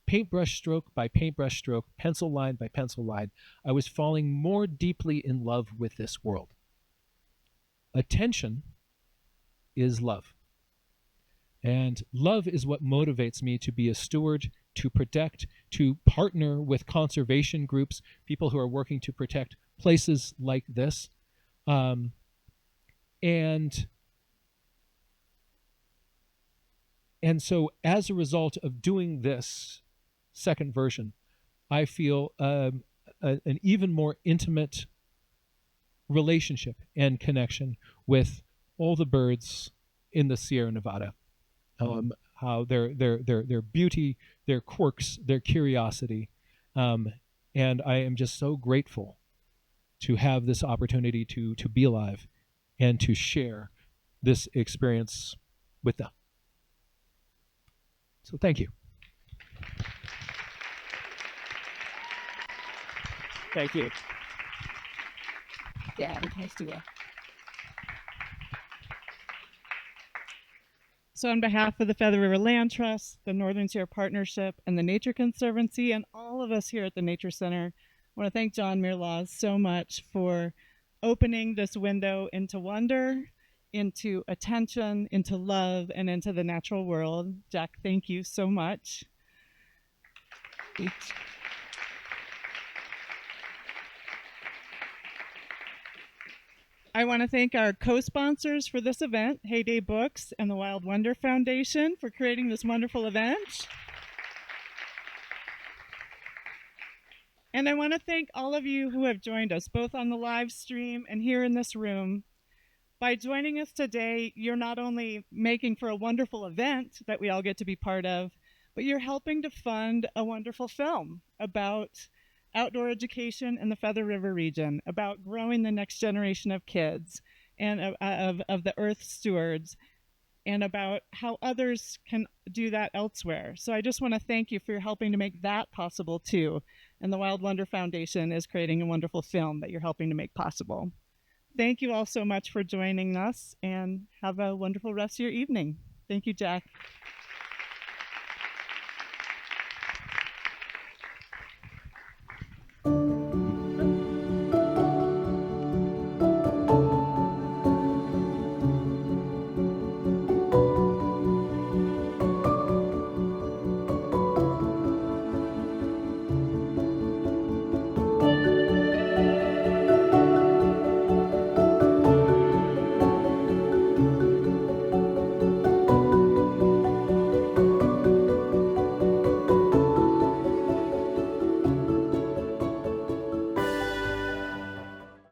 [SPEAKER 3] paintbrush stroke by paintbrush stroke, pencil line by pencil line. I was falling more deeply in love with this world. Attention is love. And love is what motivates me to be a steward, to protect, to partner with conservation groups, people who are working to protect places like this. And so as a result of doing this second version, I feel an even more intimate relationship and connection with all the birds in the Sierra Nevada. How their beauty, their quirks, their curiosity, and I am just so grateful to have this opportunity to be alive and to share this experience with them. So thank you.
[SPEAKER 6] Thank you.
[SPEAKER 4] Yeah, thanks to you.
[SPEAKER 9] So on behalf of the Feather River Land Trust, the Northern Sierra Partnership, and the Nature Conservancy, and all of us here at the Nature Center, I want to thank John Muir Laws so much for opening this window into wonder, into attention, into love, and into the natural world. Jack, thank you so much. I want to thank our co-sponsors for this event, Heyday Books and the Wild Wonder Foundation, for creating this wonderful event. And I want to thank all of you who have joined us, both on the live stream and here in this room. By joining us today, you're not only making for a wonderful event that we all get to be part of, but you're helping to fund a wonderful film about outdoor education in the Feather River region, about growing the next generation of kids and of the earth stewards, and about how others can do that elsewhere. So I just want to thank you for helping to make that possible too. And the Wild Wonder Foundation is creating a wonderful film that you're helping to make possible. Thank you all so much for joining us, and have a wonderful rest of your evening. Thank you, Jack.